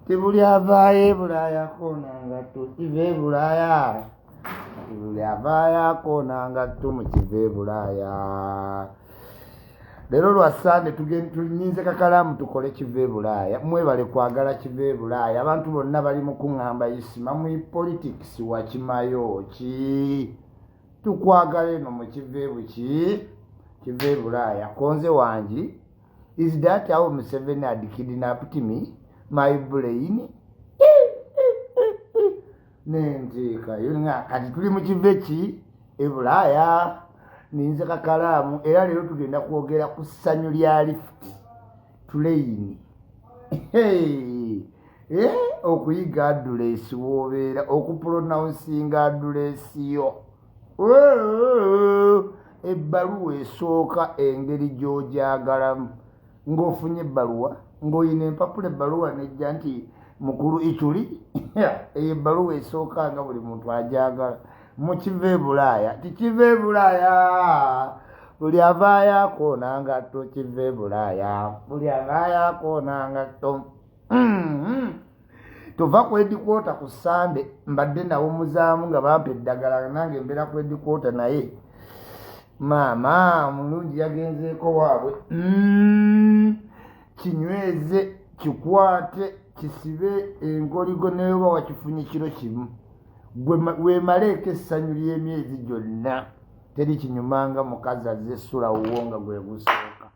tibuli avaayo Bulaaya koona ngatto kive Bulaaya tibuli avaayo koona ngatto mu kive Bulaaya. Leero lwa Sande tulinze kakalaamu tukole kive Bulaaya. Mwebale kwagala kive Bulaaya. Abantu bonna bali mu kuŋŋamba Isma mu politics wakimayo ki tukwagala eno mu kive buki kive Bulaaya. Konze wangi is that how Museveni had kidnapped me my brain nenteeka yonna kati tuli mu kive ki e Bulaaya. Ninze kakalaamu era leero tugenda kwogera ku ssanyu lya lift train. Okuyiga address w'obeera okupronouncing address yo. Ebbaluwa esooka engeri gy'ogyagalamu ng'ofunye ebbaluwa ng'oyina empapula ebbaluwa nejja nti mukulu ituli eyo ebbaluwa esooka nga buli muntu agyagala mu kive Bulaaya. Tikive Bulaaya buli avaayo akoona ngatto kive Bulaaya buli avaayo akoona ngatto. Tova ku headquarter ku Sande mbadde nawumuzaamu nga bampa eddagala nange mbeera ku headquarter naye maama omulungi yagenzeeko waabwe. Kinyweze kikwate kisibe enkoligo neyoba wakifunye kiro kimu weemaleeko essanyu ly'emyezi gyonna teri kinyumanga mukazi azze essula wuwo nga gwe gusooka.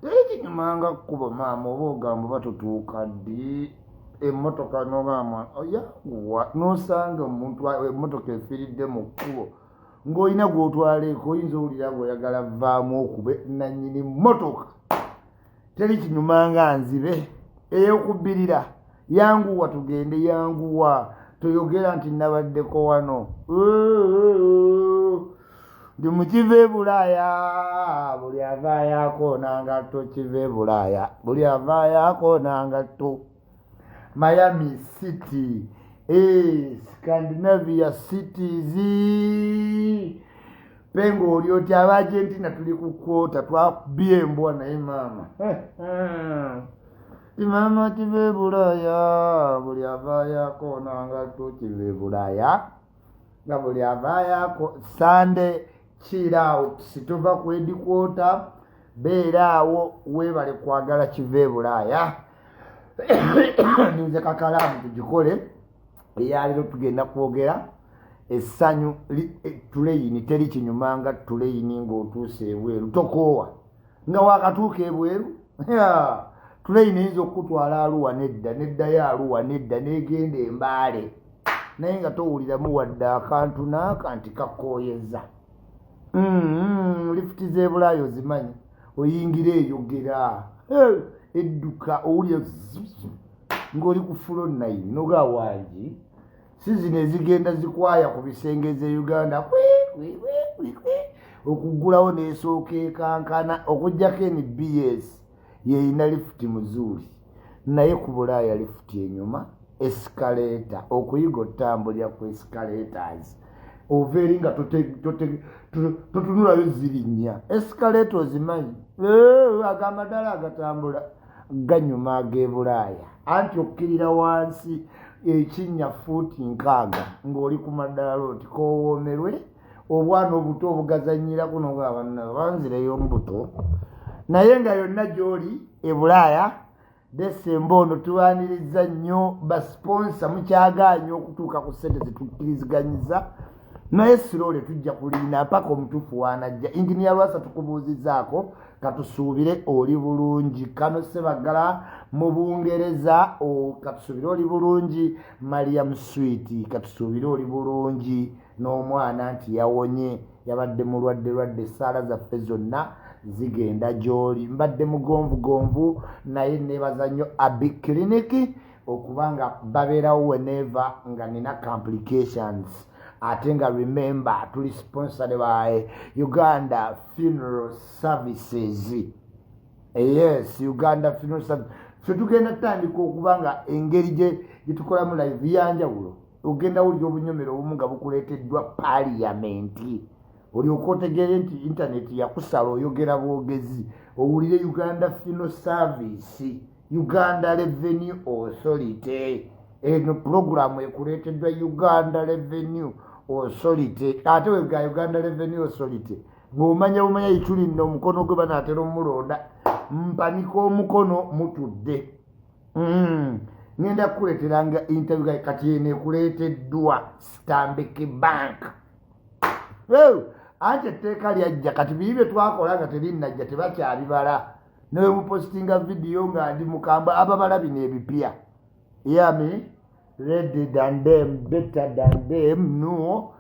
Teri kinyumanga kkubo maama oba ogamba oba tutuuka ddi emmotoka nogamba oyaguwa n'osanga omuntu emmotoka efiiridde mu kkubo ng'olina gw'otwaleeko oyinza owulira ng'oyagala vaamu okube nannyini mmotoka. Teri kinyumanga nzibe ey'okubbirira yanguwa tugende yanguwa toyogera nti nabaddeko wano. Ndi mu kive Bulaaya buli avaayo akoona ngatto kive Bulaaya buli avaayo akoona ngatto. Miami City Scandinavia cities pengo oli oti Abaargentina tuli ku kwota twakubye embwa naye maama Mama kive Bulaaya buli avaayo akoona ngatto kive Bulaaya nga buli avaayo ako. Sande chill out situva ku headquarter beera awo weebale kwagala kive Bulaaya. Ninze kakalaamu tugikole eyaleero tugenda kwogera essanyu train. Teri kinyumanga train ng'otuuse ebweru tokoowa nga wakatuuka ebweru train eyinza okutwala Arua neddayo Arua nedda negenda Embaale naye nga towuliramu wadde akantu n'aka nti kakooyeza. Lifuti z'e Bulaaya ozimanyi oyingira eyogera edduka owulira ng'oli ku Fulu 9 noga wangi si zino ezigenda zikwaya ku bisenge z'e Uganda okuggulawo n'esooka ekankana okuggyako NBS yeyina lifuti muzuuli naye ku Bulaaya lifuti enyuma escalator okuyiga otambulira ku escalators overi nga totunulayo zirinnya escalator ozimanyi agamadala agatambula ganyuma ag'e Bulaaya anti okkirira wansi ekinnya fuuti 6 ng'oli ku maddaala oti kowoomerwe obwana obuto obugazanyirako nogabanna banzireyo mbuto naye nga yonna gy'oli e Bulaaya Desemba ono tuwaniriza nnyo basponsa mukyagaanya okutuuka ku ssente zetukkiriziganyiza naye sirole tujja kuliina mpaka omutuufu wanajja. Inginiya Lwasa tukubuuzizaako katusuubire oli bulungi Kano Sebagala mu Bungereza katusuubire oli bulungi Mariam Sweet katusuubire oli bulungi n'omwana nti yawonye yabadde mulwadde essaala zaffe zonna zigenda gy'oli. Mbadde mugonvugonvu naye neebaza nnyo Abi Clinic okubanga babeerawo whenever nga nina complications ate nga remember tuli sponsored by Uganda Funeral Services. Yes, Uganda Funeral Services. Tugenda tutandika okubanga engeri gye tukolamu live yanjawulo ogenda wulira obunyomero obumu nga bukuleeteddwa paaliyamenti olyoka otegeere nti internet yakusala oyogera bwogezi owulire Uganda Funeral Service Uganda Revenue Authority. Eno programu ekuleeteddwa Uganda Revenue Authority. Ate wega Uganda Revenue Authority. Ng'omanya ituli nno omukono gwe banaatera omulonda. Mpanika omukono mutudde. Ngenda kukuleeteranga interview kati eno ekuleeteddwa Stanbic Bank. Ate etteeka lyajja kati biri bye twakola nga terinnajja tebakyabibala. Newe mupostinga video nga ndi mukamba ababala bino ebipya. Yami ready than them, better than them, no.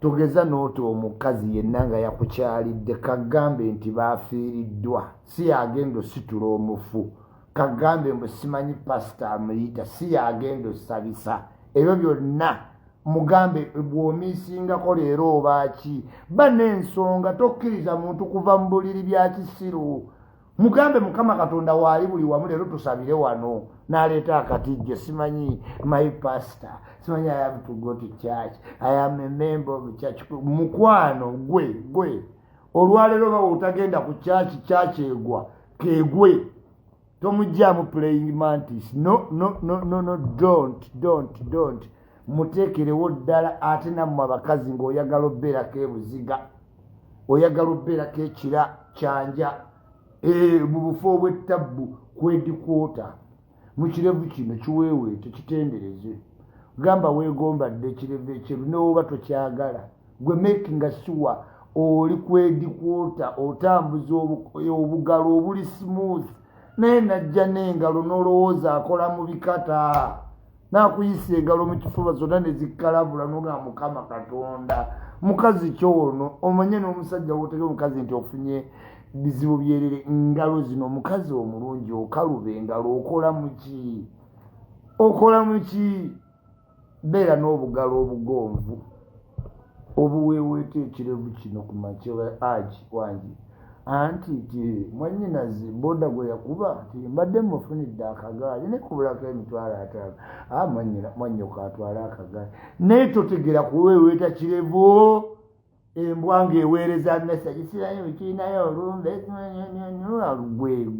Togeza noto omukazi yenna nga yakukyalidde kagambe nti baafiiriddwa. Si agendo situla omufu. Kagambe mbu simanyi pasita amuyita. Si agendo sabisa. Ebyo byonna mugambe bw'omiisingako leero obaaki. Banensonga tokkiriza muntu kuva mu buliri bya kisiru. Mugambe Mukama Katonda waali buli wamu leero tusabire wano. N'aleeta akatijjo simanyi my pastor. Simanyi I have to go to church. I am a member of the church. Mukwano gwe. Olwaleero bawo otagenda ku church egwa kegwe. Tomujjaamu playing mantis. No, don't. Muteekerewo ddala ate nammwe abakazi ng'oyagala obbeerako ebuziga. Oyagala obbeerako ekira kyanja. Mu bufo obw'ettabbu kwedikwota. Mu kirevu kino kiweeweete kitendereze. Gamba weegombadde ekirevu ekyeru n'oba tokyagala. Gwe making sure oli kwedikwota otambuza obugalo obuli smooth. Naye najja n'engalo n'olowooza akola mu bikata. N'akuyisa engalo mu kifuba zonna ne zikkalabula n'ogamba Mukama Katonda. Mukazi kyono omanye n'omusajja w'otege omukazi nti ofunye bizibu byerere ngalo zino omukazi omulungi okaluba engalo okola muki beera n'obugalo obugonvu obuweeweeta ekirevu kino ku makya aji wangi anti ti mwannyinazi boda gwe yakuba ti mbadde mufunidde akagaali ne kubulako $5,000 mwannyoko atwala akagaali naye totegera kuweeweeta kirevu embwa ng'eweereza message sirayo kiinayo olumbe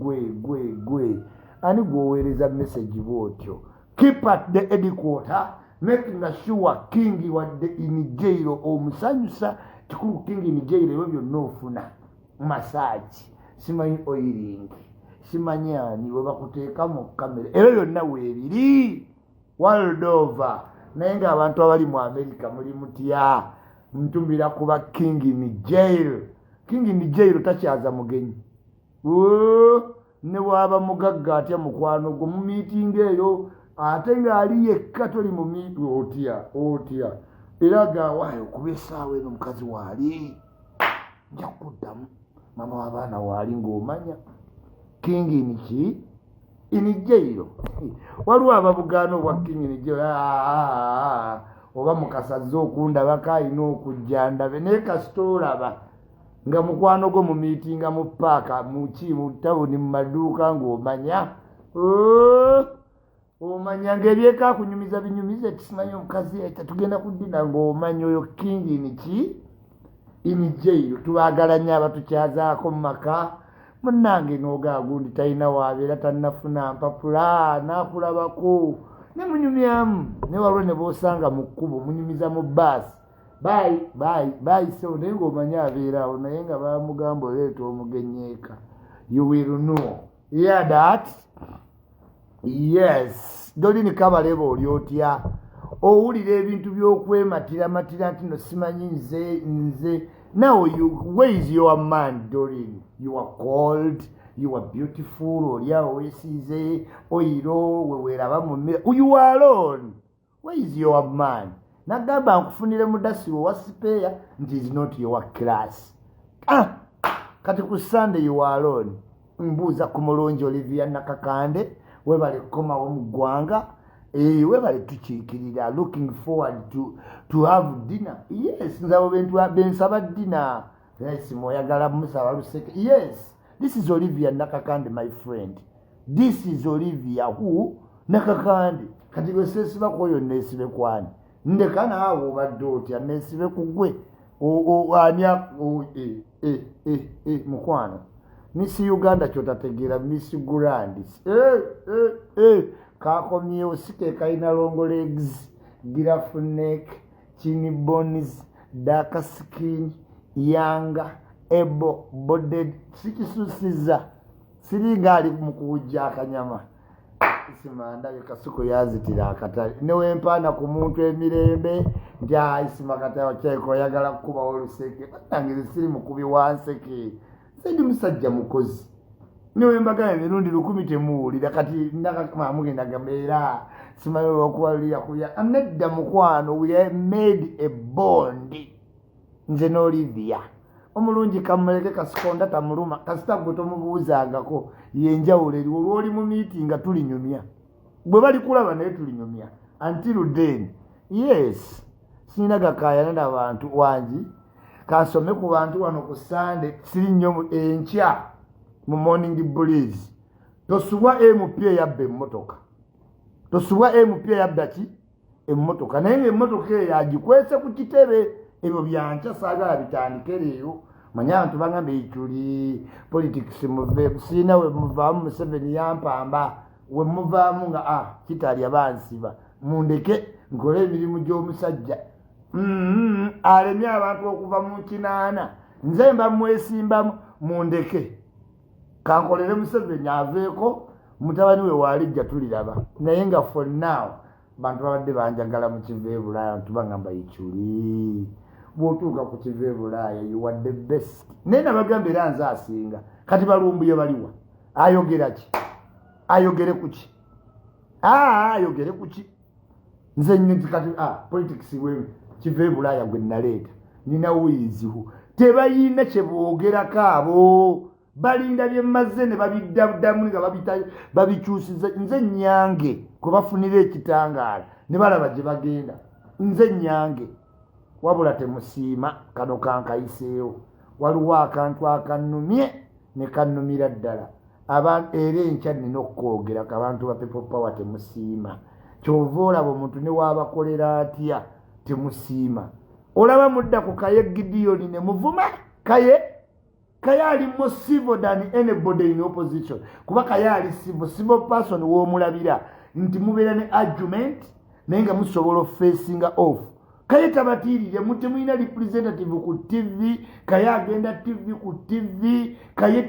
gwe ani gweoweereza message bwotyo. Keep at the headquarter making sure king wadde in jail omusanyusa kikulu king in jail ebyo byonna ofuna massage simanyi oiling simanyi ani we bakuteeka mu kamera ebyo byonna weebiri world over. Naye ng'abantu abali mu America muli mutya mtumbira kuba king in jail takyaza mugenyi ne bwaba mugagga atya mukwano gwo mu meeting eyo ate ng'ali yekka toli mu otya era gawaayo okuba essaawa eno omukazi waali nja kuddamu mama w'abaana waali ng'omanya king in jail. Waliwo ababugaana obwa king in jail oba mukasaze okundabako alina okujja ndabe naye kasita olaba nga mukwano gwo mu miitinga mu paaka mu tawuni mu maduuka ng'omanya omanya ng'ebyeka akunyumiza binyumiza tisimanyi omukazi tetugenda kuddina ng'omanya oyo king in jail. Tubaagala nnyo abatukyazaako mu maka munnange n'ogaagundi talina waabeera tannafuna mpapula n'akulabako ne munyumyamu ne walwo ne boosanga mu kkubo munyumiza mu baasi bayi so naye ng'omanya abeerawo naye nga bamugamba oleeta omugenyi eka you will know that yes. Dolini Kabaleba oli otya owulira ebintu by'okwematira nti no simanyi nze now where is your man Dolini? You are cold, you are beautiful, olyawo weesiize oyiro weweeraba mu mmere you are alone. Where is your man? Nagamba nkufunire mudasiwo wa sipeya nti is not your class. Kati ku Sunday you are alone. Mbuuza ku mulungi Olivia Nakakande webale kukomawo mu ggwanga webale tukiikirira looking forward to have dinner. Yes, nzabo bensaba dinner. Yes, moyagala musaba luseke. Yes, this is Olivia Nakakande, my friend. This is Olivia who Nakakande. Kati gwe sesiba kwoyo nesibe kwani ndeka naawe obadde otya nesibe ku gwe anya mukwano Miss Uganda kyotategeera Miss Grandis kakomyewo sike kalina long legs giraffe neck chin bones dark skin yanga ebo bodied sikisusiza siringa ali mu kujja akanyama Isma ndabye kasuko yazitira akatale newe mpana ku muntu emirembe nja Isma katawa kyeko yagala kuba oluseke atangire siri mukubi wanseke sindi musajja mukozi newe mbagana emirundi 10 temuwulira kati ndaka mugenda gambeera simayo okuwaliya kuya anedda mukwano we made a bond nze no Olivia omulungi kamuleke kasikonda tamuluma kasita gwe tomubuuzaangako yenjawulo eri olwoli mu meeting nga tulinyumya bwe bali kulaba naye tulinyumya until then yes sina gakayana n'abantu wangi kansome ku bantu wano ku Sunday siri nnyo enkya mu morning breeze tosubwa MP yabba emmotoka tosubwa MP yabba ki emmotoka naye emmotoka eyo agikwese ku kitebe ebyo byanca saagala bitandike leero manya abantu bagambe ikyuli politics muve sina we muvaamu Museveni yampamba we muvaamu nga kitali abansiba mundeke nkole emirimu gy'omusajja alemye abantu okuva mu kinaana nze mba mwesimbamu mundeke kankolere Museveni aveeko mutabani we waalijja tuliraba naye nga for now bantu babadde banjagala mu kiva e Bulaaya tubangamba ikyuli bwotuuka ku kiva e Bulaaya you are the best naye nabagamba era nze asinga kati balumbuye baliwa ayogera ki ayogere ku ki ayogere ku ki nze nyinti kati politics we kiva e Bulaaya gwe naleeta nina wiizihu tebayina kye boogerako abo balinda byemmaze ne babiddamu nga babikyusiza nze nyange kwe bafunira ekitangaala ne balaba gye bagenda nze nyange wabula temusiima kano kankayiseewo waliwo akantu akannumye ne kannumira ddala era enkya nina okwogerako abantu ba people power temusiima kyova olaba omuntu ne waabakolera atya temusiima olaba mudda ku Kaye Gideon ne muvuma Kaye ali more civil than anybody in opposition kuba Kaye ali civil person w'omulabira nti mubeera ne argument naye nga musobola facing off Kaye tabatiirire muti mulina representative ku TV Kaye agenda TV ku TV Kaye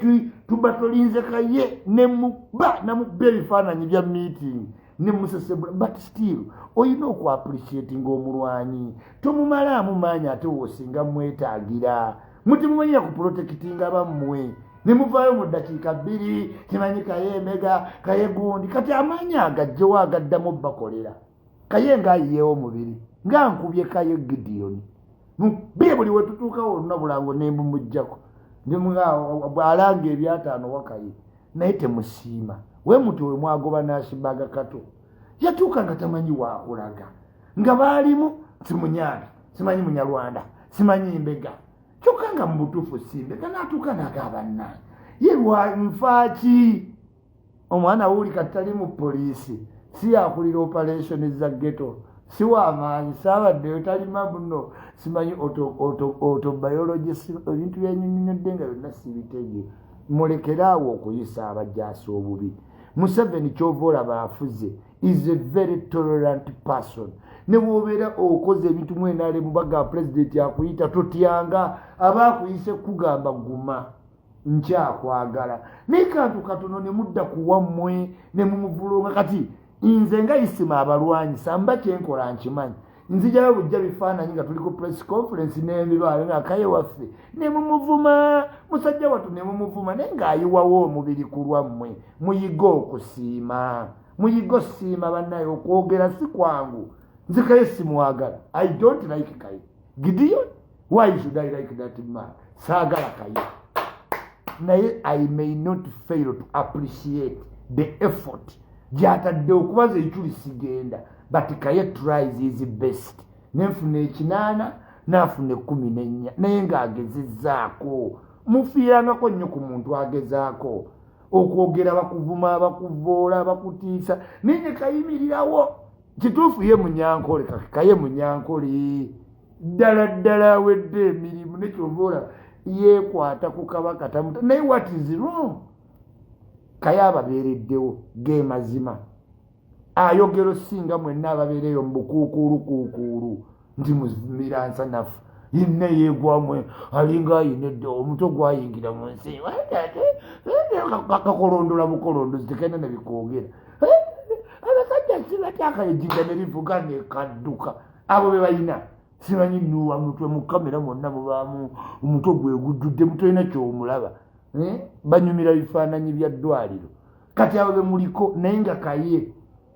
tuba tolinze Kaye ne muba namubba ebifaananyi bya meeting ne musesebula but still oyina oku appreciating omulwanyi tomumalaamu maanyi ate woosinga mwetaagira muti mumanyira ku protectinga bammwe ne muvaayo mu ddakiika 2 kimanyi Kaye emega Kaye gundi kati amaanyi agajjewo agaddamu bakolera Kaye ngaayiyeewo omubiri nga nkubye Kaye Gideon mubbe buli we tutuukawo olunabulango ne mbumujjako bw'alanga ebyataano wa Kaye naye temusiima we muti we mwagoba n'asibaga kato yatuuka nga tamanyi waakulaga nga baalimu simunyaabi simanyi munyarwanda simanyi mbega kyokka nga mu butuufu simbega n'atuuka n'agaba nnaani ye nfaaki omwana awuli katali mu poliisi si yakulira operation za ghetto si w'amaanyi saabaddeyo talima buno simanyi autobiology ebintu byenyunyunyodde nga byonna sibitege mulekeraawo okuyisa abajaasi obubi Museveni kyova olaba afuze is a very tolerant person ne bw'obeera okoze ebintu mwenale mubaga pulezidenti akuyita totyanga aba akuyise kugamba guma nkyakwagala naye kantu katono ne mudda ku wammwe ne mumuvulunga kati nze nga Isma abalwanyisa mba kyenkola nkimanyi nzijayo bujja bifaananyi nga tuli ku press conference n'ebibaale nga Kaye waffe ne mumuvuma musajja wattu ne mumuvuma naye ng'ayiwawo omubiri ku lwammwe muyiga okusiima muyiga osiima bannaye okwogera si kwangu nze Kaye simwagala I don't like Kaye Gideon why should I like that man saagala Kaye naye I may not fail to appreciate the effort gy'atadde okubaza ekyuli sigenda but Kaye tries his best nenfuna 8 n'afuna 14 naye ng'agezezzaako mufiirangako nnyo ku muntu agezaako okwogera bakuvuma bakuvoola bakutiisa naye ne kayimirirawo kituufu ye munyankole Kaye munyankole ddala ddala awedde emirimu nekyovoola yeekwata ku kabaka tamuta naye what is wrong kaya ababeereddewo ge mazima ayogero singa mwenna ababeereyo mu bukuukuulukuukuulu nti muzimira nsanafu yinne yeegwamwe alinga ayinedde omuto gwayingira mu nsi kakolondola bukolondozi tekenda nebikoogera abasajja sibatyakayejinga nerivuga nekadduka abo be balina simanyi nuwa mutwe mu kamera mwonna mubaamu omutwe gwe gujjudde mutolina kyomulaba banyumira bifaananyi bya ddwaliro kati abo be muliko naye nga kaye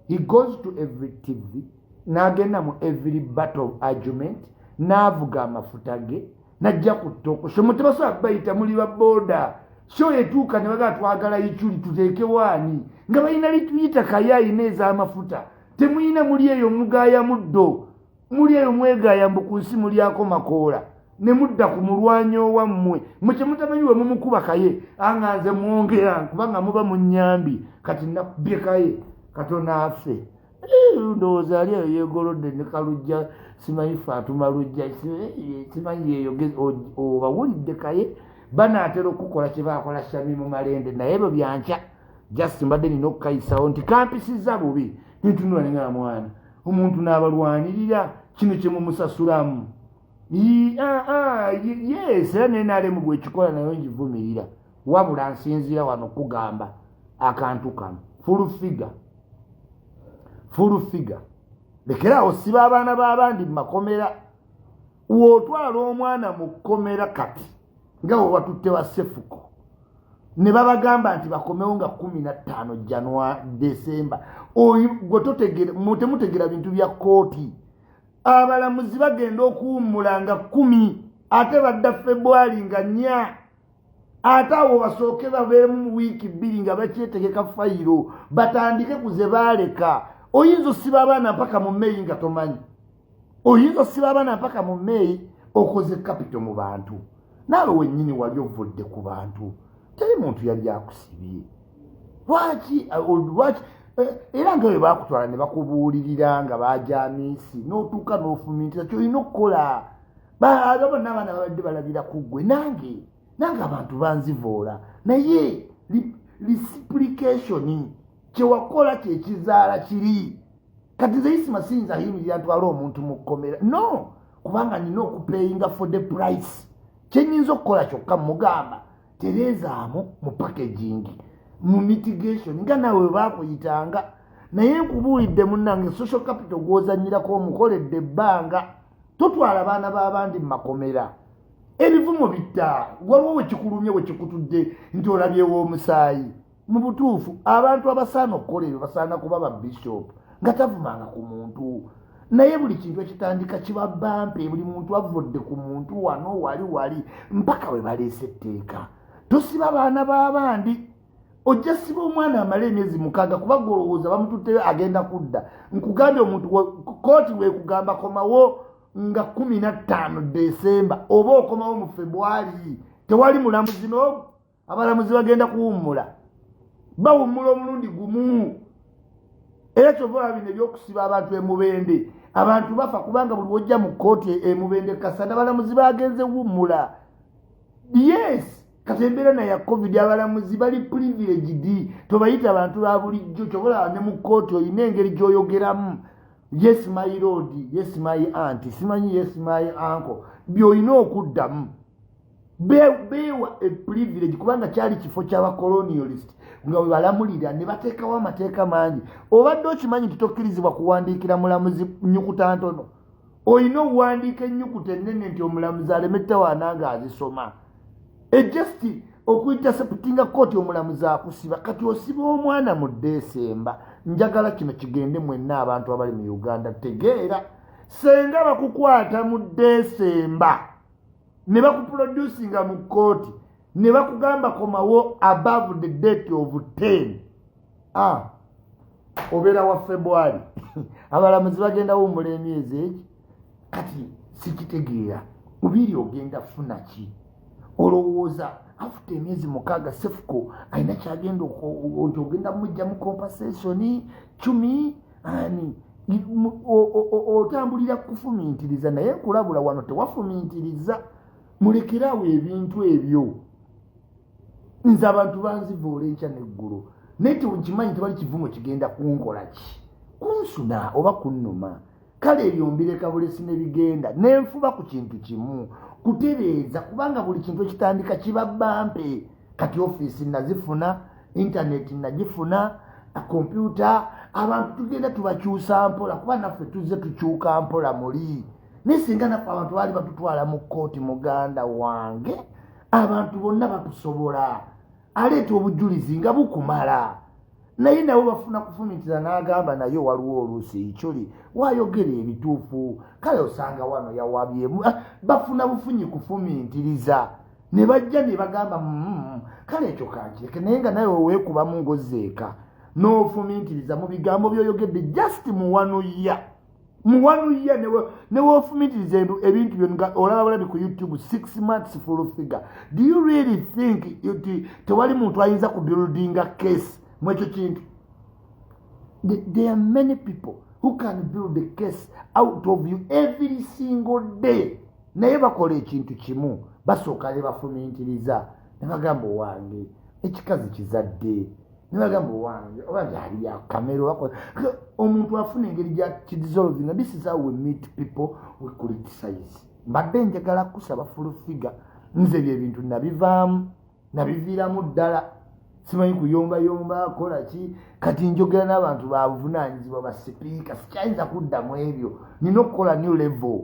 he goes to every tv n'agenda mu every battle argument n'avuga amafuta ge najja ku ttoko somo tebasobola bayita muli baboda so etuuka ne bagaa twagala icyuli tuteeke waani nga balina lituyita kaye ayina ez'amafuta temuyina muli eyo mugaaya muddo muli eyo mwegaaya mbu ku nsi mulyako makoola ne mudda ku mulwanyi owammwe mwe kyemutamanyi we mumukuba kaye aŋŋanze mwongera kubanga muba mu nnyambi kati nakubbye kaye katona afe ndowooza ali eyo yeegolodde ne kalujja simanyi fe atuma lujja simanyi yeeyogeza obawulidde kaye banaatera okukola kye baakola shami mu malende naye ebyo byanca just mbadde nina okukayisawo nti kampisiza bubi ntunula nenga mwana omuntu n'abalwanirira kino kye mumusasulamu yes era naye naalemu bwekikola nayo ngivumirira wabula nsinzira wano kugamba akantu kano full figure lekerawo siba abaana b'abandi mu makomera wootwala omwana mu kkomera kati nga webatutte wa sefuko ne babagamba nti bakomewo nga 15 January December temutegera bintu bya kooti abalamuzi bagenda okuwummula nga 10 ate badda February nga 4 ate awo basooke babeemu mu wiiki 2 nga bakyetegeka fayiro batandike kuze baaleka oyinza osiba abaana mpaka mu May nga tomanyi oyinza osiba abaana mpaka mu May okoze kapito mu bantu naawe wennyini wali ovudde ku bantu teri muntu yali akusibye lwaki era nga bwe bakutwala ne bakubuulirira nga bajamisi n'otuuka n'ofumiitira kyolina okukola bonna abaana babadde balabira ku ggwe nange abantu banzivoola naye reciprocation kyewakola kyekizaala kiri kati ze Isma siyinza ayimirira ntwala omuntu mu kkomera no kubanga nina okuplayinga for the price kyenyinza okukola kyokka mugamba terezaamu mu packaging mu mitigation nga nawe bakuyitanga naye nkubuulidde munnange social capital gw'ozannyirako omukoledde ebbanga totwala abaana b'abandi mu makomera ebivumo bitta waliwo wekikulumye wekikutudde nti olabyewo omusaayi mu butuufu abantu abasaana okukola ebyo basaana kuba ba bishop nga tavumanga ku muntu naye buli kintu ekitandika kiba bampe buli muntu avudde ku muntu wano wali mpaka we baleese etteeka tosiba abaana b'abandi ojja siba omwana amala emyezi 6 kuba golowooza bamututteyo agenda kudda nkugambye omuntu kooti weekugamba komawo nga 15 December oba okomawo mu February tewali mulamuzi n'omu abalamuzi bagenda kuwummula bawummula omulundi gumu era kyova bino ebyokusiba abantu emubende abantu bafa kubanga buli wojja mu kooti emubende kasana abalamuzi bagenze wummula yes kati embeera na ya covid abalamuzi bali privileged tobayita abantu ba bulijjo kyobola ne mu kooti oyina engeri gy'oyogeramu yes my lord yes my auntie simanyi yes my uncle by'olina okuddamu beewa a privilege kubanga kyali kifo ky'abacolonialist nga we balamulira ne bateekawo amateeka mangi obadde okimanyi nti tokkirizibwa kuwandiikira mulamuzi nnyukuta ntono olina okuwandiika ennyukuta ennene nti omulamuzi alemettawaana nga azisoma just okuinterceptinga kooti omulamuzi akusiba kati osiba omwana mu Desemba njagala kino kigende mwenna abantu abali mu Uganda tegeera senga bakukwata mu Desemba ne bakuproducinga mu kooti ne bakugamba komawo above the date of 10 obeera wa February abalamuzi bagenda wummula emyezi eki kati sikitegeera ubiri ogenda funa ki olowooza after emyezi 6 sefuko alina kyagenda ogenda mujja mu compensation 10 ani otambulira kufumiintiriza naye nkulabula wano tewafumiintiriza mulekerawo ebintu ebyo nze abantu banzivoola enkya neggulu naye tekimanyi tewali kivumo kigenda kunkola ki kunsuna oba kunnuma kale ebyo mbireka bulesi ne bigenda nenfuba ku kintu kimu kutereeza kubanga buli kintu ekitandika kiba bampe kati ofiisi nazifuna intaneti nagifuna kompyuta abantu tugenda tubakyusa mpola kuba naffe tuzze tukyuka mpola muli naye singa naffe abantu baali batutwala mu kkooti muganda wange abantu bonna batusobola aleeta obujulizi nga bukumala naye nabo bafuna kufumitiza n'agamba naye waliwo oluusi ekyoli wayogera ebituufu kale osanga wano yawabyemu bafuna bufunyi kufumintiriza ne bajja ne bagamba kale ekyo kankireke naye nga naye weekubamu ngozeeka n'ofumintiriza mu bigambo byoyogedde just muwanuya neweofumintiriza ebintu byonga olaba bulabi ku YouTube 6 months full figure. Do you really think tewali muntu ayinza kubuildinga case mwekyo kintu? There are many people who can build a case out of you every single day. Naye bakola ekintu kimu basooka ne bafumintiriza ne bagamba wange ekikazi kizadde ne bagamba wange oba byali bya kamera wakola omuntu afuna engeri gya kidissolving. This is how we meet people, we criticize. Mbadde njagala kusaba full figure nze byebintu nabivaamu nabiviiramu ddala simanyi kuyombayomba kola ki kati njogera n'abantu babuvunaanyizibwa basipiika sikyayinza kuddamu ebyo nina okukola new level.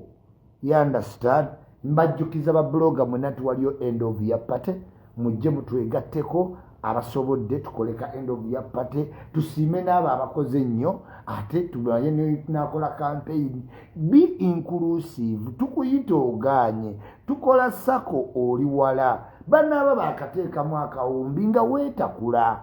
You understand? Mbajjukiza babloga mwena tuwaliyo end of year party mujje mutwegatteko abasobodde tukoleka end of year party tusiime n'abo abakoze nnyo ate tumanye nakola campaign. Be inclusive, tukuyita ogaanye tukola sako oli wala banaaba bakateekamu akawumbi nga weetakula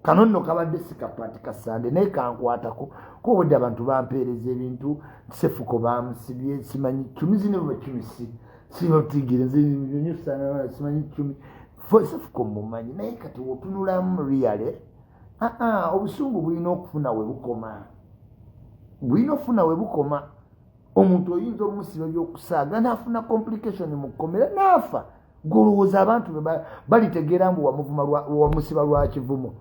kano nno kabadde sikapati kasande naye kankwatako kubudde abantu bampeereza ebintu sefuko bamusibye simanyi kumi zine bwe kimisi sibatigire nzinyusana simanyi kumi sefuko mumanyi naye kati wotunulamu reale obusungu bulina okufuna we bukoma bulina we bukoma. Omuntu oyinza omusiba byokusaaga naafuna complication mu kkomera naafa golowooza abantu balitegeera mbu wamusiba lwa kivumo.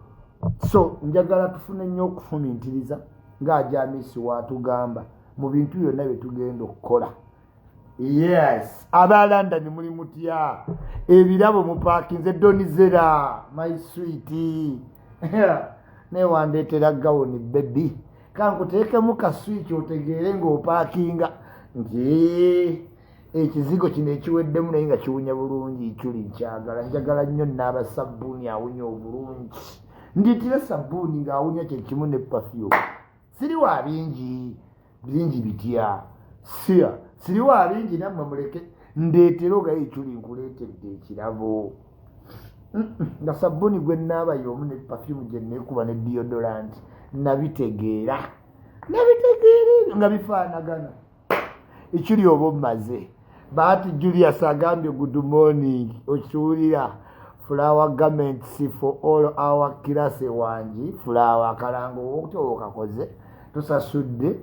So njagala tufune nnyo okufumintiriza ng'ajamisi watugamba mu bintu byonna bye tugenda okukola. Yes, aba London muli mutya ebirabo mupaakinze donizera my sweet ne wandeetera gawoni baby kankuteekemu ka switch otegeere ng'opaakinga nti ekizigo kino ekiweddemu naye nga kiwunya bulungi kyuli nkyagala njagala nnyo n'abasabbuuni awunya obulungi ndiitira sabbuuni ng'awunya kyekimu ne perfume. Siri wa bingi bitya siri wa bingi nammwe muleke ndeetera ogaye kyuli nkuleetedde ekirabo nga sabbuuni gwe naaba y'omu ne perfume gye neekuba ne deodorant nabitegeera nga bifaanagana ekiri oba omaze. Bahati Julius agambye good morning okiwulira flower garments for all our kirase wangi flower kalango okutowo kakoze tusasudde.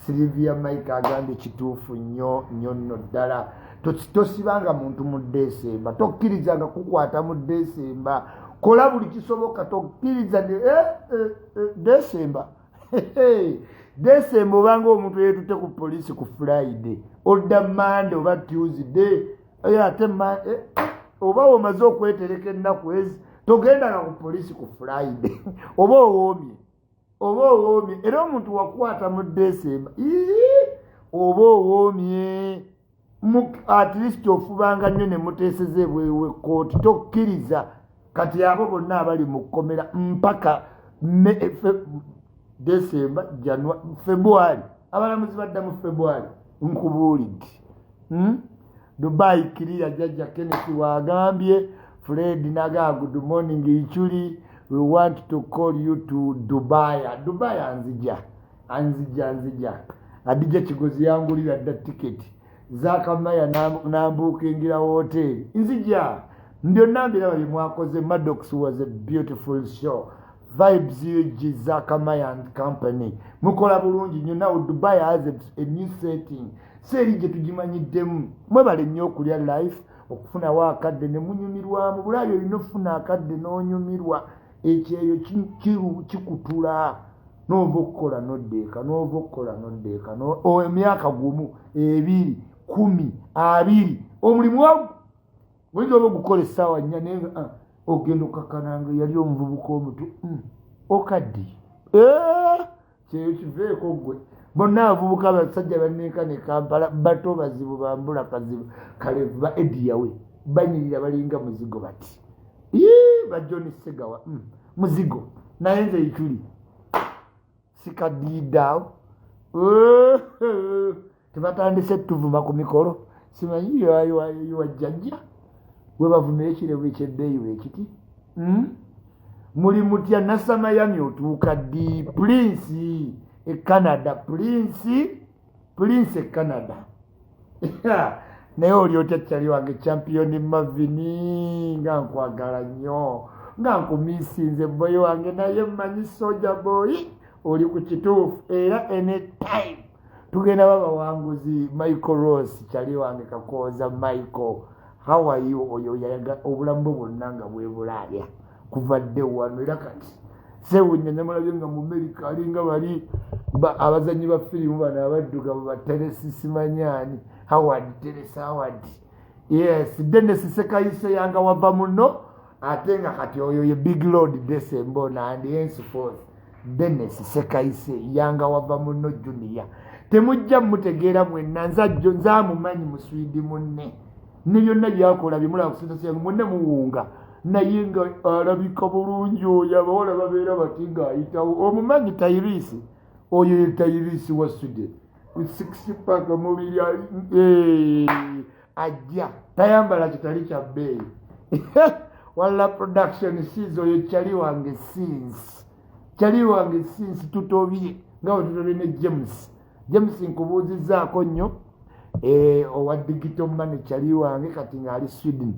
Sylvia Mike agambye kituufu nnyo nno ddala tosibanga muntu mu Desemba tokkirizanga kukwata mu Desemba kola buli kisoboka tokkiriza Desemba Desemba obanga omuntu yeetutte ku poliisi ku Friday odda Monday oba Tuesday ate oba omaze okwetereka ennaku ezi togendanga ku poliisi ku Friday oba owoomye era omuntu wakwata mu Desemba oba owoomye at least ofubanga nnyo ne muteeseza ebwewe kooti tokkiriza kati abo bonna abali mu kkomera mpaka Desemba January February abalamuzi badda mu February nkubuulidde. Dubai Kiriya Jjaja Kenneth wagambye Fred naga good morning ichuli we want to call you to Dubai anzija adija kigozi yangulira dda ticket zakamaya nambukingira hotel nzija ndio nambira bali mwakoze Maddox was a beautiful show vibes UG Zakamaya and company mukola bulungi nnyo. Now Dubai has a new setting seeri gye tugimanyiddemu. Mwebale nnyo okulya life okufunawo akadde ne munyumirwamu. Bulaaya olina okufuna akadde n'onyumirwa, ekyeyo kikutula n'ova okukola n'oddeeka n'ova okukola n'oddeeka emyaka gumu 2 10 20 omulimu wagu oyinza oba ogukola essaawa 4 naye ogenda okakananga yali omuvubuka omuto okadde kyeyo kiveeko gwe. Bonna abavubuka abasajja bannenkane Kampala bato bazibu bambula kazibu kalevu ba ediyawe banyirira balinga muzigo bati bajoni segawa muzigo naye nze ituli sikadiidaawo tebatandise tuvuma ku mikolo simanyi yowa Jjaja we bavuma ekirevu ekyebbeeyi weekiti muli mutya nasamayami otuuka ddi Prince e Canada Prince e Canada naye oli otya kyali wange champion Mavini nga nkwagala nnyo nga nkumiisinze boy wange naye mmanyi soja boy oli ku kituufu era anytime tugenda babawanguzi Michael Ross kyali wange Kakooza Michael how are you oyo yayaga obulamu bwonna nga bwebulaaya kuvadde wano era kati sewunya namulabye nga mu America alinga bali abazanyi ba firimu bano abaddugavu ba Teresi Simanyani Howard yes Dennis Sekayise yanga wava muno ate nga kati oyo ye Big Lord December and henceforth Dennis Sekayise yanga wava muno Junior temujja mutegeera mwenna nzajjo nzamumanyi muswidi munne ne byonna byakola bimula kusitasiya munne muwunga naye nga alabika bulungi oyo abawala babeera bati ng'ayitawo omumanyi Tairisi oyo ye Tairisi wa Sude 6 pack omubiri ajja tayambala kitali kya bbeeyi wala production sizo oyo kyali wange since tutobye nga tutobye ne James nkubuuzizaako nnyo owa digital money kyali wange kati ng'ali Sweden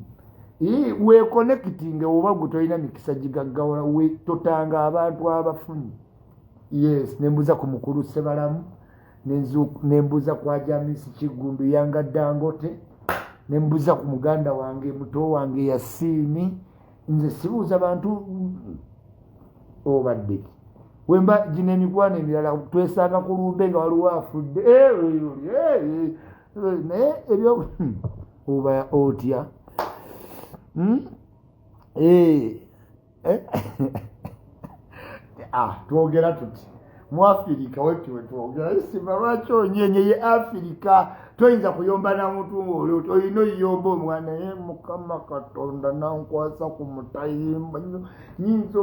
we connecting oba gutolina mikisa gigaggawala we totanga abantu abafunyi yes nembuza ku mukulu Sebalamu nembuza kwa Jamisi Kigundu yanga Dangote nembuza ku muganda wange muto wange Yasini nze sibuuza bantu obadde wemba jineni kwana emirala twesanga ku lumbe nga waliwo afudde naye ebyo oba otya twogera tuti mu Afirika wetiwe twogera isima lwaki onyenye ye Afirika toyinza kuyomba na muntu ng'oli olina oyomba omwana ye Mukama Katonda nankwasa ku mutayimba nyinza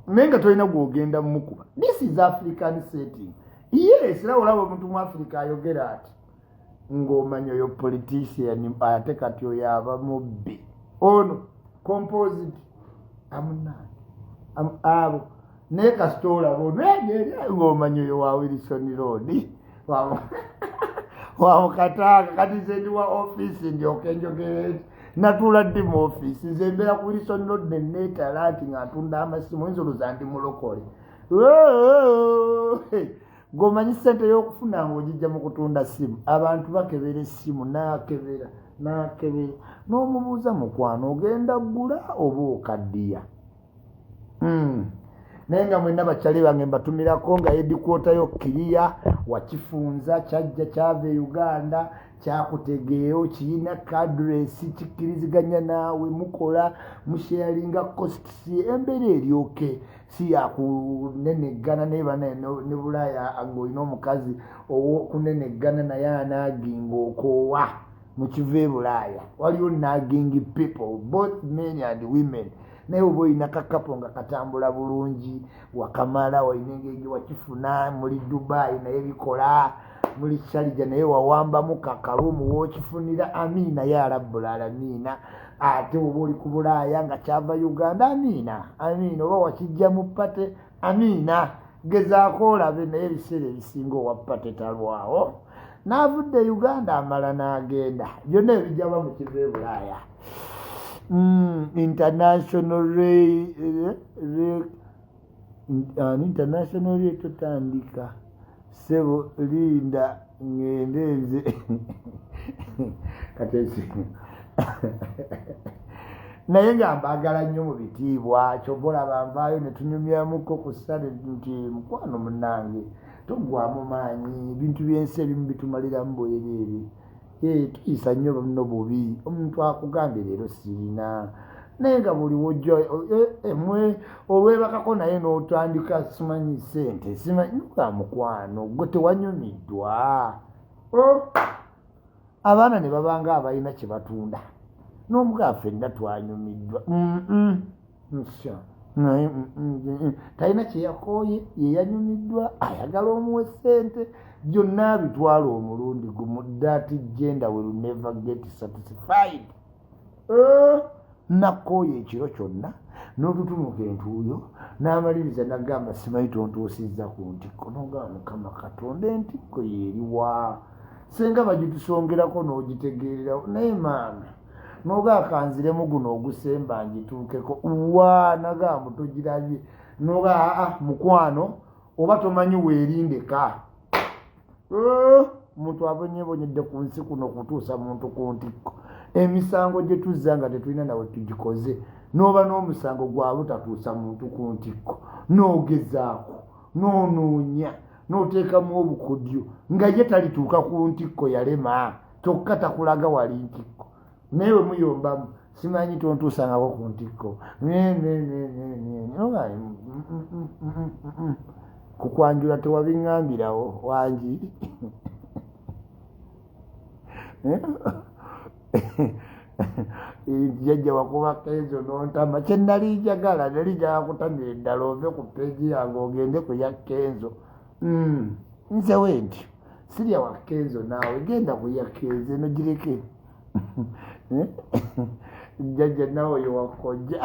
naye nga tolina gwogenda mukuba. This is African setting. Yes era olaba omuntu mu Afirika ayogera ati ng'omanya oyo politician ate kati oyo aba mubbi ono composite abo naye kasita olaba ng'omanya oyo wa Wilson Road wamukatanga kati ze ndi wa office ndyoke njogere natuula ddi mu office nze mbeera ku Wilson Road neneetalanti nga ntunda amasimu enzuluza ndi mulokole ng'omanyi ssente y'okufuna ng'ogijja mu kutunda simu abantu bakebera essimu nakebera n'omubuuza mukwano ogenda ggula oba okaddiya naye nga mwenna bakyali bange mbatumirako nga yedikwota yo kiriya wakifunza kyajja kyava e Uganda kyakutegeeyo kiyina kadresi kikkiriziganya naawe mukola musharinga costs embeera eryoke si yakuneneggana ne Bulaaya ng'olina omukazi owokuneneggana naye anaaginga okoowa mukiva e Bulaaya waliwo nagging people both men and women naye oba olina kakapo nga katambula bulungi wakamala walina engeri wakifuna muli Dubai naye bikola muli Sharija naye wawambamu kakalumu wookifunira amiina ya rabbul alamiina ate oba oli ku Bulaaya nga kyava Uganda amiina oba wakijja mu pate amiina gezaako olabe naye ebiseera ebisinga owa pate talwawo n'avudde Uganda amala n'agenda byonna ebijjaba mu kiva e Bulaaya international rate totandika sebo linda ngende nze katesi naye nga mbagala nnyo mu bitiibwa kyobola banvaayo ne tunyumyamuko ku ssale nti mukwano munnange togwamu maanyi ebintu by'ensi ebimu bitumaliramu bwereere tuyisa nnyo nno bubi omuntu akugambye leero sirina naye nga buli wojja emwe olwebakako naye n'otandika simanyi ssente simanyi nga mukwano gwe tewanyumiddwa abaana ne babanga abalina kye batunda n'omugaa ffenna twanyumiddwa naye talina kye yakooye ye yanyumiddwa ayagala omuwe ssente byonna bitwala omulundi gumu that gender will never get satisfied nakooye ekiro kyonna n'otutunuka entuuyo n'amaliriza nagamba simanyi tontuusizza ku ntikko nogamba mukama katonda entikko yeeriwa senga bagitusongerako n'ogitegeererawo naye maama noga akanziremu guno ogusemba ngituukeko wa nagamba togirabye noga mukwano oba tomanyi weerindeka omuntu abonyebonyedde ku nsi kuno kutuusa muntu ku ntikko emisango gye tuzza nga tetulina nawe tugikoze n'oba n'omusango gwawe tatuusa muntu ku ntikko n'ogezaako n'onoonya n'oteekamu obukodyo nga ye talituuka ku ntikko yalema kyokka takulaga wali ntikko naye we muyombamu simanyi tontuusangako ku ntikko kukwanjula tewabiŋŋambirawo wangi jjajja wakubako ezo nontama kye nali njagala nali njagala kutanira eddala ove ku peegi yange ogende ku ya Kenzo nze wenti sirya wa Kenzo naawe genda ku ya Kenzo eno gireke jjajja nawe yewakojja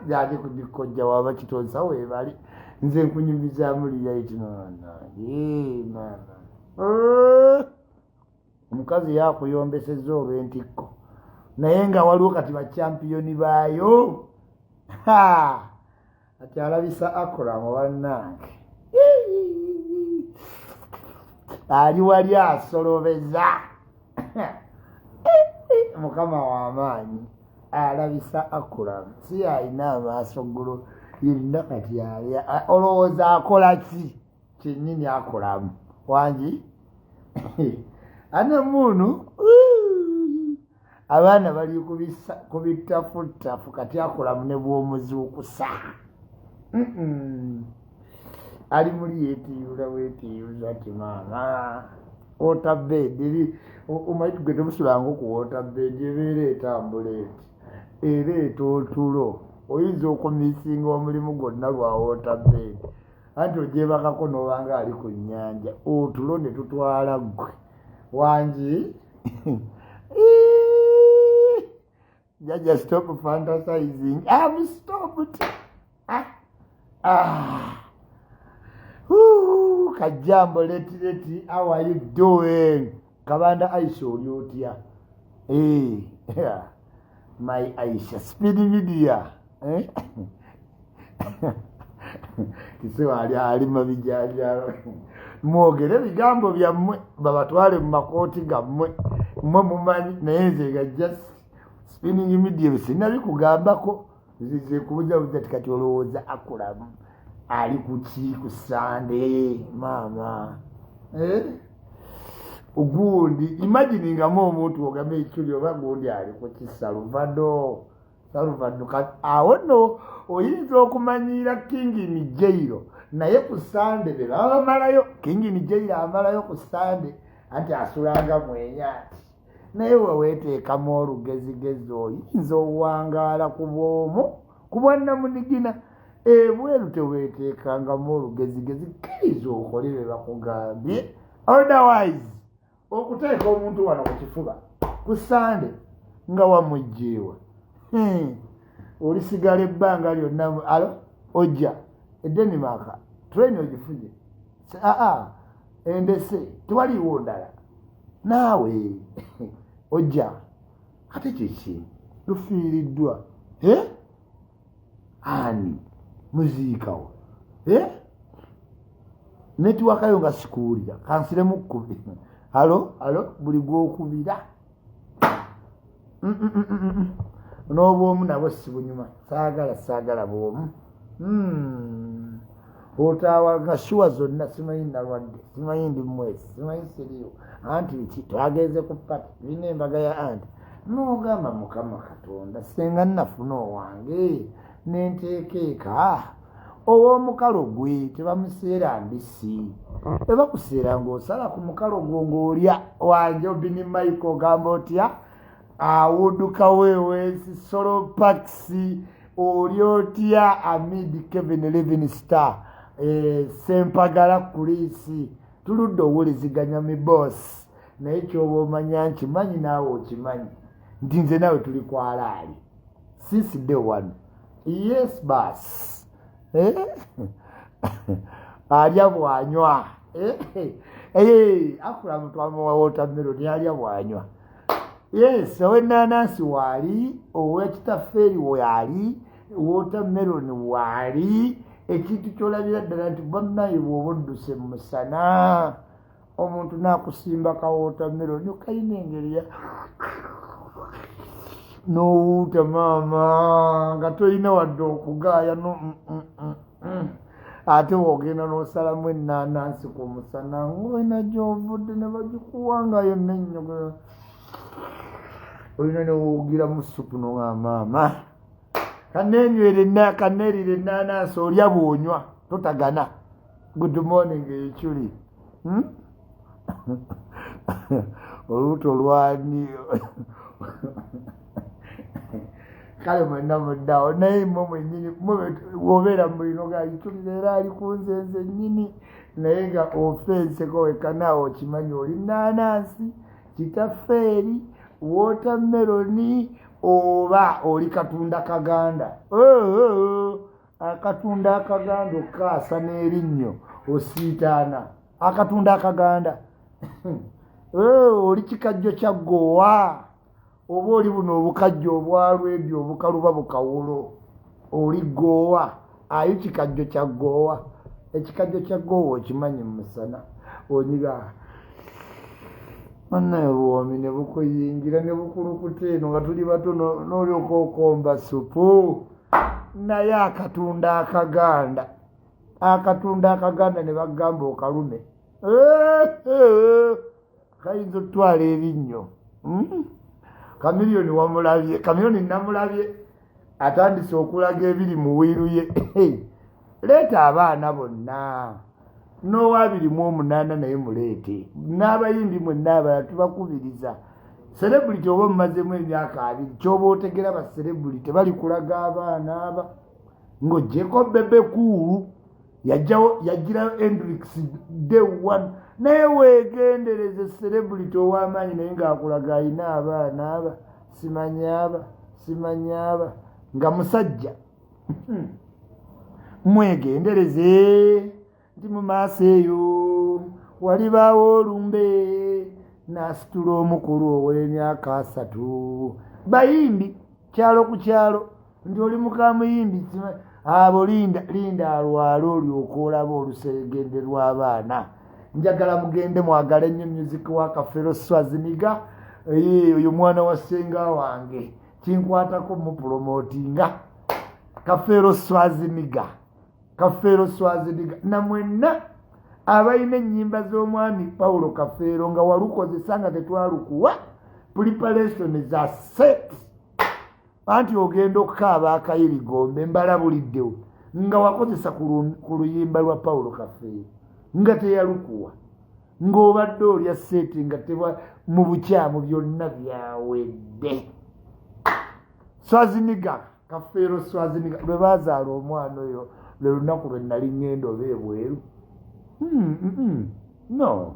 gyali kudikojja waba kitonsa weebali nze nkunyumizaamu liyaitinoona omukazi yakuyombesezza olw'entikko naye nga waliwo kati bachampiyoni baayo ati alabisa akoramu bannange ali wali asolobeza mukama w'amaanyi alabisa akulamu si alina amaaso ggulo yenna kati ali olowooza akola ki kyennyini akolamu wangi ane munu abaana bali kubitafuttafu kati akolamu ne bw'omuzuukusa ali muli yeetiyula weetiyuza ti maama waterbed omanyi gwe temusulanga ku waterbed ebeera etambula eti ereeta otulo oyinza okumisinga omulimu gwonna lwa waterbed anti ogyebakako n'obanga ali ku nnyanja otulo ne tutwala ggwe wangi Jjaja stop fantasizing. I'm stopped. Kajambo leti how are you doing? Kabanda Aisha olyotia. My Aisha speed media. Kisewa ali mabijjaja. Mwogere bigambo byammwe babatwale mu makooti gammwe mmwe mumanyi naye nze ga just spinning media sinabikugambako zize kubuja buja kati olowooza akulamu ali kuki ku Sunday mama ugundi imagine nga omuntu ogambe ekuli oba gundi ali ku kisaluvado awo no oyinza okumanyira King ni jailo naye ku Sunday bamalayo King ni jailo amalayo ku Sunday anti asulanga mwenyati naye weweteekamu olugezigezi oyinza owangaala ku bwomu ku bwannamunigina ebweru teweteekangamu olugezigezi kkiriza okole be bakugambye otherwise okuteeka omuntu wano ku kifuba ku Sunday nga wamugjeewa olisigala ebbanga lyonna alo ojja edenimaka train ogifuje endese tewaliiwo ndala naawe ojja ate kiki tufiiriddwa ani muziikawo netiwakayo nga sikuwulira kansiremu kkubi halo buli gwokubira n'obwomu nabwo sibunyuma saagala bwomu otaawa nga shuwa zonna simanyi nalwadde simanyi ndi mwezi simanyi siriiwo anti biki twagenze ku pati birina embaga ya anti n'ogamba mukama katonda senga nnafuna owange nenteekeeka ow'omukalo gwe tebamuseera mbisi tebakuseera ng'osala ku mukalo gwo ng'olya wange obini maiko ogamba otya awudduka weewesi solo paxi oli otya amid Kevin Living Star Sempagala kulisi tuludde owuliziganya mi boss naye kyoba omanya nkimanyi naawe okimanyi nti nze nawe tuli kwalaali since day one yes bas alya bwanywa akula mutwama wa watermelon alya bwanywa yes ow'ennaanansi waali ow'ekitafeeri waali watermelon waali ekintu kyolabira ddala nti bannaye bw'oba odduse mu musana omuntu n'akusimba ka watermelon kayina engeri n'owuuta maama nga tolina wadde okugaaya ate bw'ogenda n'osalamu ennaanansi ku musana ng'olina gy'ovudde ne bagikuwangayo n'ennyo olina newugira mu supu noŋa maama kaneerira ennaanansi olya bw'onywa totagana good morning ekyuli olubuto lwani kale mwenna muddaawo naye mmwe mwennyini wobeera mulino gayikyulira era ali ku nzenze nnyini naye nga ofenseko wekanaawo okimanyi oli nnaanansi kitafeeri watermeloni oba oli katunda kaganda akatunda akaganda okaasa n'erinnyo osiitaana akatunda akaganda oli kikajjo kya goowa oba oli buno obukajjo obwalwebyo obukaluba bukawulo oli goowa ayo kikajjo kya goowa ekikajjo kya goowa okimanyi mu musana onyiga annaye bwomi ne bukuyingira ne bukulukuta eno nga tuli bato n'olyoka okomba supu naye akatunda akaganda ne bagamba okalume kayinza otwala erinnyo kamiliyoni wamulabye kamiliyoni namulabye atandise okulaga ebiri mu wiiru ye leeta abaana bonna n'owa28 naye muleete n'abayimbi mwenna abalala tubakubiriza celebrity oba omumazemu emyaka 2 kyoba otegera bacelebrity bali kulaga abaana aba ng'ogyeko bebe kuulu yagirayo Hendrix day one naye weegendereze celebrity ow'amaanyi naye ng'akulaga ayina abaana aba simanyaba nga musajja mwegendereze nti mu maaso eyo walibaawo olumbe n'asitula omukulu ow'emyaka 3 bayimbi kyalo ku kyalo nti oli mukamuyimbi abo linda alwala olyoka olaba oluseregende lw'abaana njagala mugende mwagala ennyo music wa Kafero Swaziniga oyo mwana wa ssenga wange kinkwatako mupromotinga Kafero Swaziniga namwenna abalina ennyimba z'omwami Paulo Kafero nga walukozesa nga tetwalukuwa preparation za set anti ogenda okukaaba akayirigombe mbalabuliddewo nga wakozesa ku luyimba lwa Paulo Kafero nga teyalukuwa ng'obadde olya seti nga mu bukyamu byonna byawedde Swaziniga Kafero Swaziniga lwe baazaala omwana oyo lwe lunaku lwe nali ngenda oba ebweru no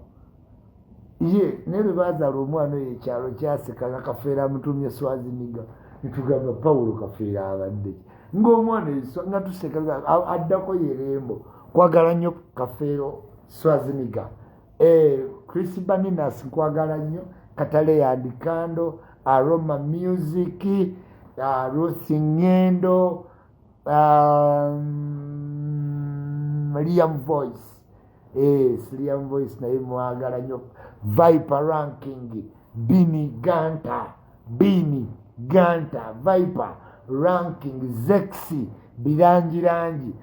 ye naye lwe baazaala omwana oyo ekyalo kyaseka nga Kafero amutumye Swaziniga netugamba Paulo Kafero abadde ng'omwana nga tuseka addako yerembo kwagala nnyo Kafero Swaziniga Chris Baninas nkwagala nnyo Katale Yandikando Aroma Music Ruthi Ngendo Liam Voice Sirian Voice naye mwagala nnyo. Viper ranking Bini Ganta Viper ranking Zexi Birangirangi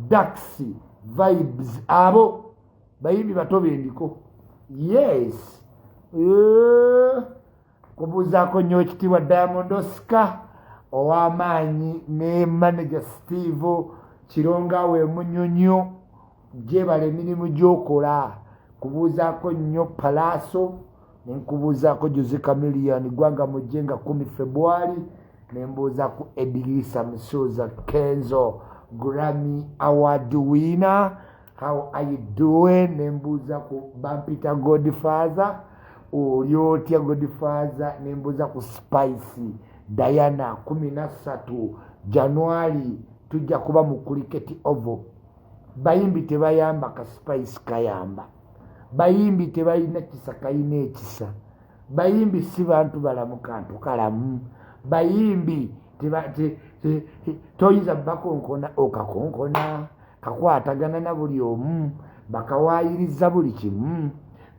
Daxi Vibes abo bayimbi bato bendiko. Yes. Kubuzaako nnyo ekitiibwa Diamond Oscar ow'amaanyi ne manager Steve Kironga we Munyonyo gyebala emirimu gy'okola. Kubuuzaako nnyo Palaaso ne nkubuuzaako Jose Chameleone Gwanga Mujenga 10 February ne mbuuzaako Edilisa Musoza Kenzo Grammy Award winner. How are you doing? Ne mbuuzaako Bampita Godfather oli otya Godfather ne mbuuzaako Spice Diana 13 January tujja kuba mu Cricket Oval. Bayimbi tebayamba ka Spice kayamba. Bayimbi tebalina kisa kayina ekisa. Bayimbi si bantu balamu kantu kalamu. Bayimbi toyinza bakonkona okakonkona kakwatagana na buli omu bakawayiriza buli kimu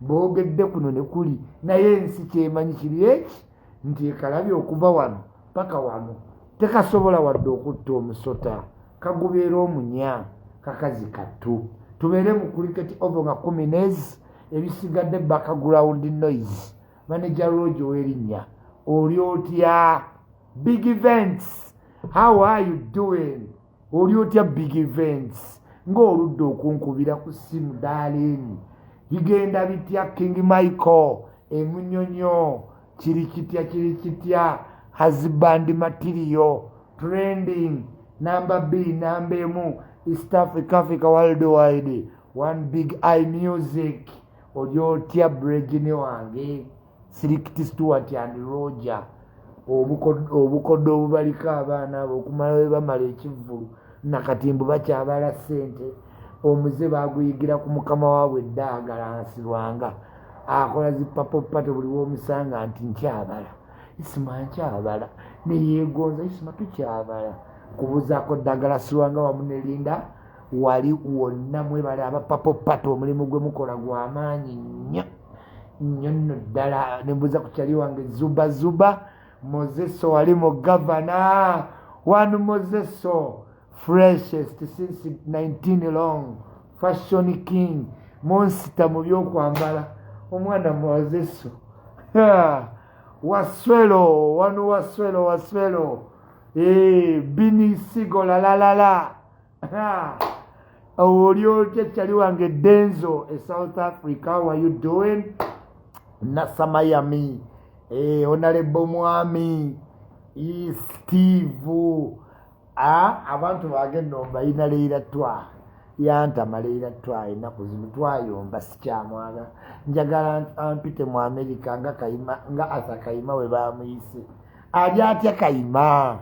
boogedde kuno ne kuli naye ensi kyemanyi kiri eki nti ekalabye okuva wano paka wano tekasobola wadde okutta omusota kagubeera omunya kakazi kattu. Tubeere mu Cricket Oval nga 10 ebisigadde background noise. Manager Roger w'erinnya oli otya big events? How are you doing? Oli otya big events? Ng'oludde okunkubira ku ssimu darling. Bigenda bitya King Michael Emunyonyo kiri kitya husband material trending number B number emu East Africa worldwide one big eye music. Oli otya Bregine wange Sirikiti Stewart and Roger obukodde obubaliko abaana abo okumala we bamala ekivvulu nakatimbu bakyabala ssente omuze baguyigira ku mukama waabwe eddagala nsirwanga akola zipapopato buli w'omusanga nti nkyabala Isma nkyabala neyeegonza Isma tukyabala kubuzaako ddagala sirwanga wamu nelinda wali wonna mwebale abapapopato omulimu gwe mukola gw'amaanyi nnyo nno ddala nembuuza ku kyali wange zuba Mozeso wali mu gavana one Mozeso freshest since 19 long fashion king monster mu byokwambala omwana Mozeso waswelo wanu waswelo Bini Sigo la oli otya kyali wange Denzo South Africa how are you doing? Nasa Miami Honorable Mwami Steve abantu bagenda ombayina leira twa yantama leira twa ennaku zino twayomba sikyamwaga njagala ampite mu America nga asa Kayima we bamuyise ali atya Kayima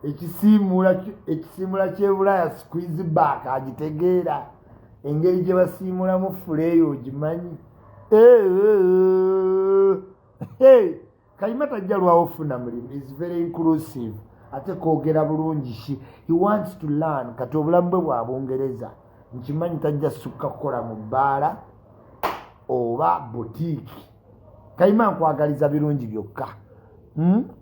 ekisiimula ky'Ebulaya squeeze back agitegeera engeri gye basiimulamu fuleeyo ogimanyi. Kayima tajja lwawo funa mulimu is very inclusive ate koogera bulungi he wants to learn kati obulamu bwe bwa Bungereza nkimanyi tajja sukka kukola mu bbaala oba boutique. Kayima nkwagaliza birungi byokka.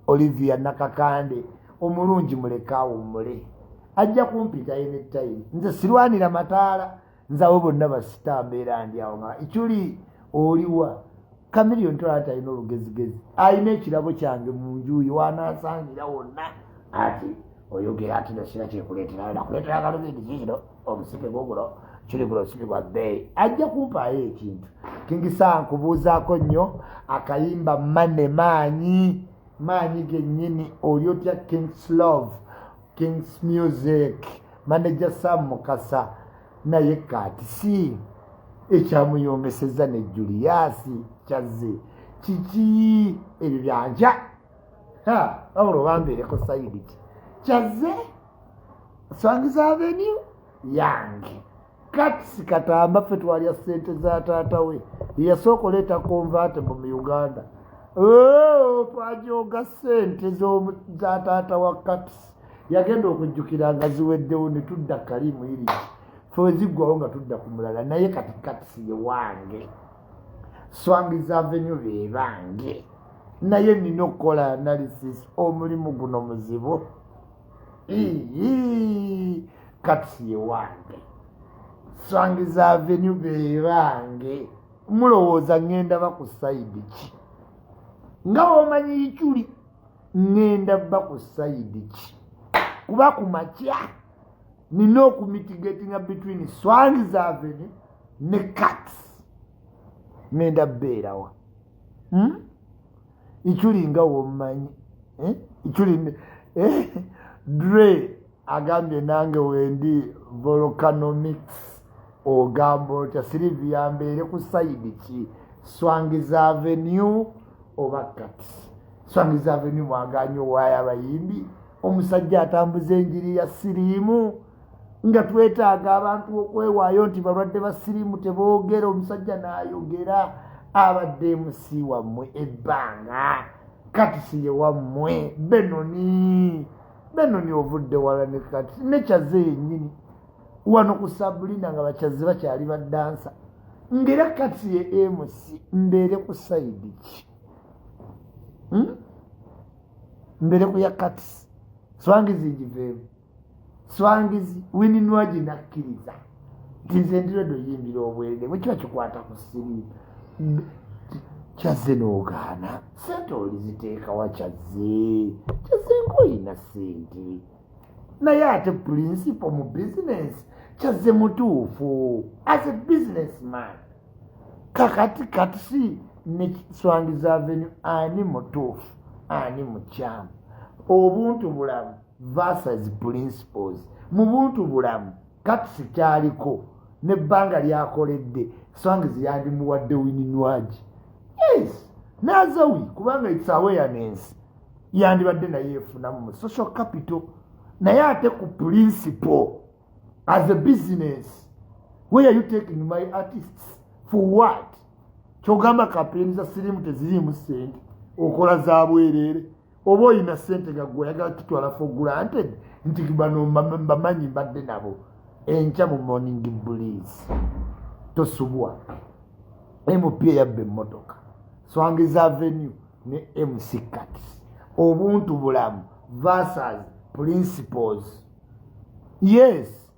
Olivia Nakakande omulungi muleka awummule ajja kumpita anytime. Nze sirwanira mataala nzawo bonna basita mbeera ndi awo nga ekyuli oliwa Chameleone tolata alina olugezigezi alina ekirabo kyange mu njuyi wanansangira wonna ati oyogera ati nasira kyekuleetera nakuleetera akalugezi kino omusipe gwogulo kiri gulo sipi gwa bbeeyi ajja kumpaayo ekintu. Kingisa nkubuuzaako nnyo akayimba Mane maanyi gennyini oli otya King's Love King's Music manager Sam Mukasa naye kati si ekyamuyomeseza ne Julius kyazze kiki ebyo byanja wabula obambeereko sayidi ki kyazze Swangiza Avenue yange kati sikatamba ffe twalya ssente za taata we yasooka oleeta convertible mu Uganda twajoga ssente za taata wa kati yagenda okujjukira nga ziweddewo ne tudda Kalimu iri fwe ziggwawo nga tudda ku mulala naye kati ye wange Swangles Avenue be bange naye nina okukola analysis omulimu guno muzibu kati ye wange Swangles Avenue be bange mulowooza ngenda ba ku side ki nga omanyi ikyuli ngenda ba ku side ki kuba ku makya nina okumitigatinga between Swangles Avenue ne Cats ngenda beerawa ikyuli nga womanyi ikyuli Dre agambye nange wendi volcanomics ogamba otya Sylvia mbeere ku side ki Swangles Avenue oba Cats Swangles Avenue mwaganye owaayo abayimbi omusajja atambuza enjiri ya siriimu nga twetaaga abantu okwewaayo nti balwadde ba siriimu teboogera omusajja n'ayogera abadde MC wammwe ebbanga Cats ye wammwe Benoni ovudde wala ne Cats ne Kyaze yennyini wano ku Sabrina nga bakyaze bakyali baddansa ngera Cats ye MC mbeere ku side ki mbeere ku ya Cats Swangles ngiveemu Swangles wininwaji nakkiriza nti nze ndiredo yimbira obwerere bwe kiba kikwata ku siriimu Kyaze n'ogaana sente oliziteeka wa Kyaze ng'olina sente naye ate principal mu business Kyaze mutuufu as a businessman kakati Cats ne Swangles Avenue ani mutuufu ani mukyamu obuntu bulamu versus principles mu buntu bulamu Cats kyaliko nebbanga lyakoledde Swangles yandimuwadde wininwaji yes nazawi kubanga it's awareness yandibadde naye efunamu mu social capital naye ate ku principle as a business where are you taking my artists for what kyogamba kampeni za sirimu tezirimu sente okola za bwerere oba oyina sente nga gwe oyagala kitwala for granted nti bano mbamanyi mbadde nabo enkya mu morning breeze tosubwa MP yabba emmotoka Swangles Avenue ne MC Cats obuntu bulamu versus principles yes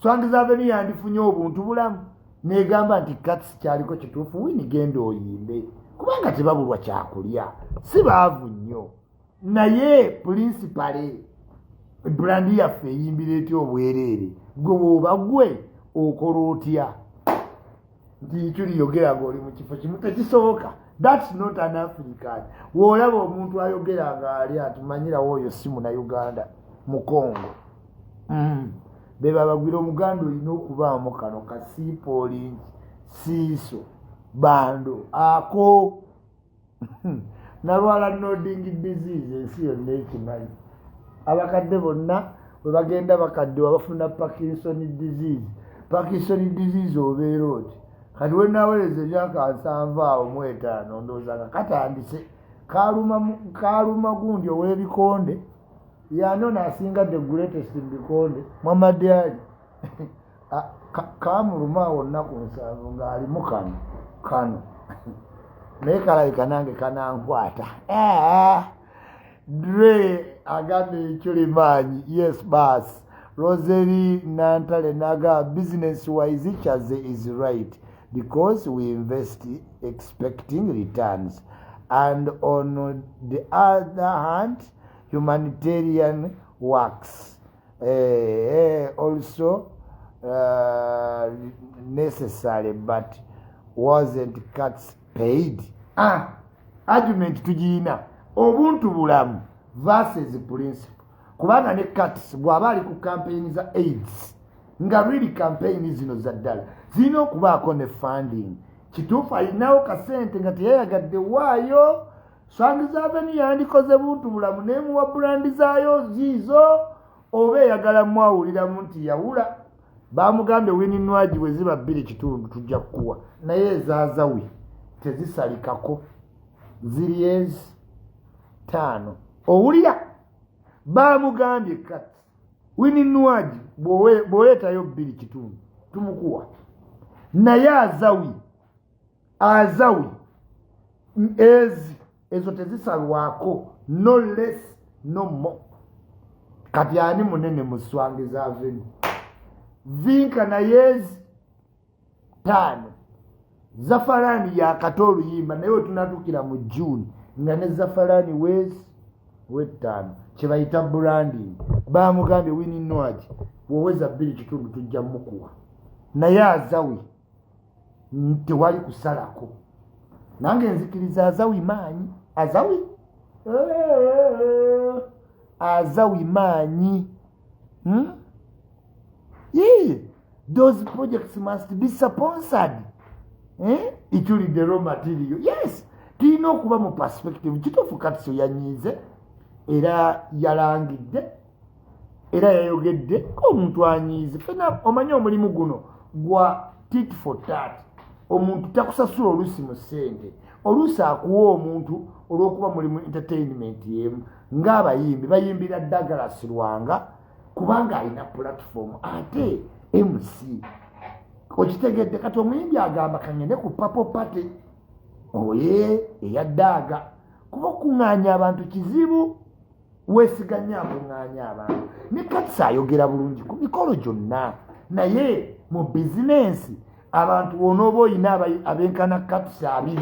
Swangles Avenue yandifunye obuntu bulamu negamba nti Cats kyaliko kituufu winigenda oyimbe kubanga tebabulwa kyakulya si baavu nnyo naye principale brandi yaffe eyimbira ety obwereere gwe bwoba gwe okola otya nti kyuliyogera ng'oli mu kifo kimu tekisoboka that's not an African woolaba omuntu ayogera nga ali atumanyirawo oyo si Munnayuganda mu Congo beba bagwira omuganda olina okubaamu kano kasiipoolingi siiso bando ako nalwala nodding disease ensi yonna ekimanyi abakadde bonna bwe bagenda bakaddewa bafuna Parkinson disease obeera oti kati we naweereza emyaka 7 awo mu 5 ndowooza nga katandise kaaluma gundi ow'ebikonde yanona asinga the greatest in bikonde Muhammad Ali kaamuluma awo nnaku 7 ng'alimu kano naye kalabika nange kanankwata Dre agambye ekyulimaanyi yes bas Rosary Nantale naga business wise Kyaze is right because we invest expecting returns and on the other hand humanitarian works also necessary but wasn't Cats paid argument tugiina obuntu bulamu versus principle kubanga ne Cats bw'aba ali ku campaign za AIDS nga really campaign zino za ddala zirina okubaako ne funding kituufu alinawo kasente nga teyayagadde waayo Swangles Avenue yandikoze buntu bulamu nemuwa brandi zaayo ziizo oba eyagala mwawuliramu nti yawula bamugambye wininwaji bwe ziba 2 kitundu tujja kukuwa naye ezaazawe tezisalikako ziri ezi 5 owulira bamugambye Cats wininwaji bw'oleetayo 2 kitundu tumukuwa naye azawi ezo tezisalwako no less no more kati ani munene mu swange za veni vinka na yezi 5 zafalani ya katolu yimba naye tunatukira mu June nga ne zafalani wezi we 5 kibayita branding bamugambye wini noaji woweza 2 kitundu tujja mukuwa naye azawi tewali kusalako nange nzikiriza azawi maanyi azawi maanyi yeah. Those projects must be sponsored ituli the raw material yes tulina okuba mu perspective kituufu katiso yanyize era yalangidde era yayogedde omuntu anyize fena omanye omulimu guno gwa tit for tat omuntu takusasula olusi mu ssente olusi akuwa omuntu olw'okuba mulimu entertainment yemu ng'abayimbi bayimbira Douglas Lwanga kubanga alina platform ate MC okitegedde kati omuyimbi agamba kangende ku papo party oye eyaddaga kuba okuŋŋaanya abantu kizibu weesiganya akuŋŋaanya abantu ne kati ayogera bulungi ku mikolo gyonna naye mu bizinensi abantu bonooba oyina abenkana katusa 2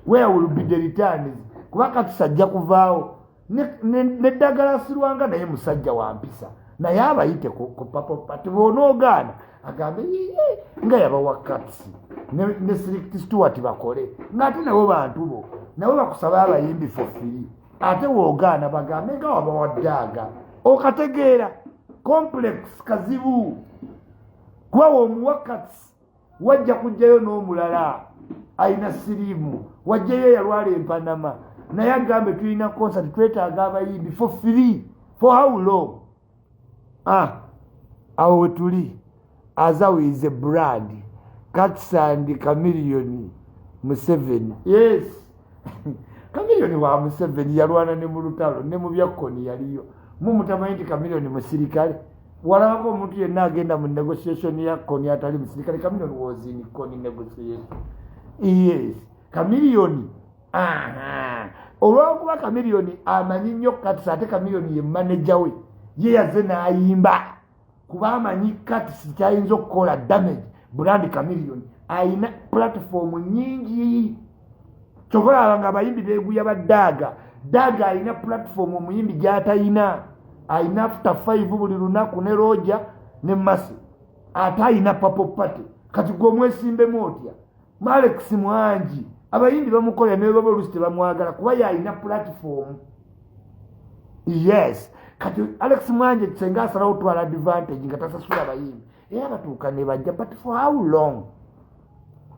where will be the returns kuba katusa ajja kuvaawo neddagala sirwanga naye musajja wampisa naye abayite ku papo party bonoogaana agambe nga yabawa katusi ne Select Stewart bakole ng'ate nabo bantu bo nabo bakusaba abayimbi for free ate woogaana bagambe nga wabawaddaaga okategeera complex kazibu kuba omuwakati wajja kujjayo n'omulala ayina siriimu wajjayo yalwala empanama naye agambe tulina concert twetaaga abayimbi for free for how long awo wetuli azawi is a brand Katsandi Chameleon Museveni yes Chameleon wa Museveni yalwana ne mu lutalo ne mu byakoni yaliyo mumutamanyi nti Chameleon musirikale walako omuntu yenna agenda mu negotiation ya koni atali musirikale Chameleon was in koni negotiation yes Chameleon olw'okuba Chameleon amanyi nnyo Katsi ate Chameleon ye manager we ye yaze n'ayimba kuba amanyi Katsi kyayinza okukola damage brand Chameleon ayina platform nyingi chokola nga abayimbi beeguya baddaga daga ayina platform omuyimbi gy'atayina ayina after 5 buli lunaku ne Roja ne Masi ate ayina papo party kati gwe mwesimbemu otya Alex Mwangi abayimbi bamukolera ne baba olusi tebamwagala kuba yayina platform yes kati Alex Mwangi kisenga asalawo twala advantage nga tasasula abayimbi era batuuka ne bajja but for how long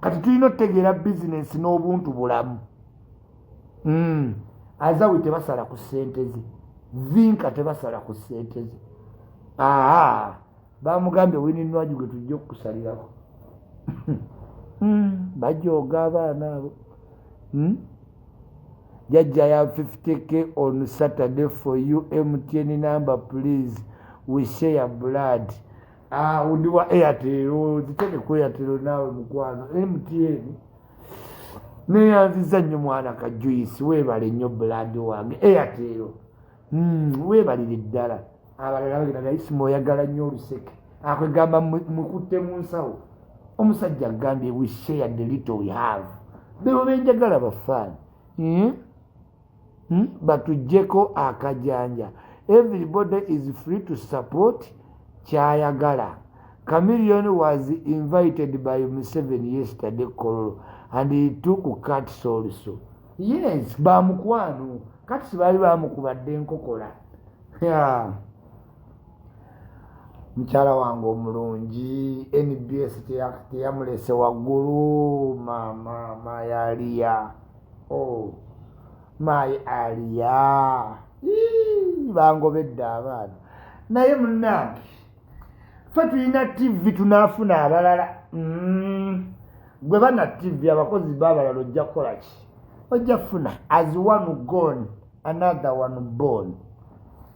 kati tulina otegeera business n'obuntu bulamu azawi tebasala ku ssente ze vinka tebasala ku ssente ze bamugambye wininwaju gwe tujja okukusalirako bajooga abaana abo Jjaja ya 50k on Saturday for you MTN number please we share blood undiwa Airtel ziteke ku Airtel nawe mukwano MTN neyanziza nnyo mwana ka juice webale nnyo blood wange Airtel webalire ddala abalala bagenda Isma oyagala nnyo oluseke akwegamba mukutte mu nsawo omusajja agambye we share the little we have bebo benjagala bafaani batujjeko akajanja everybody is free to support kyayagala Chameleon was invited by Museveni yesterday Kololo and he took Katsi also yes bamukwano Katsi bali bamukubadde enkokola mukyala wange omulungi NBS teyamulese waggulu mama yaliya my aliya bangobedde abaana naye munnange fe tulina TV tunaafuna abalala gwe bana TV abakozi b'abalala ojja kukola ki ojja funa as one gone another one born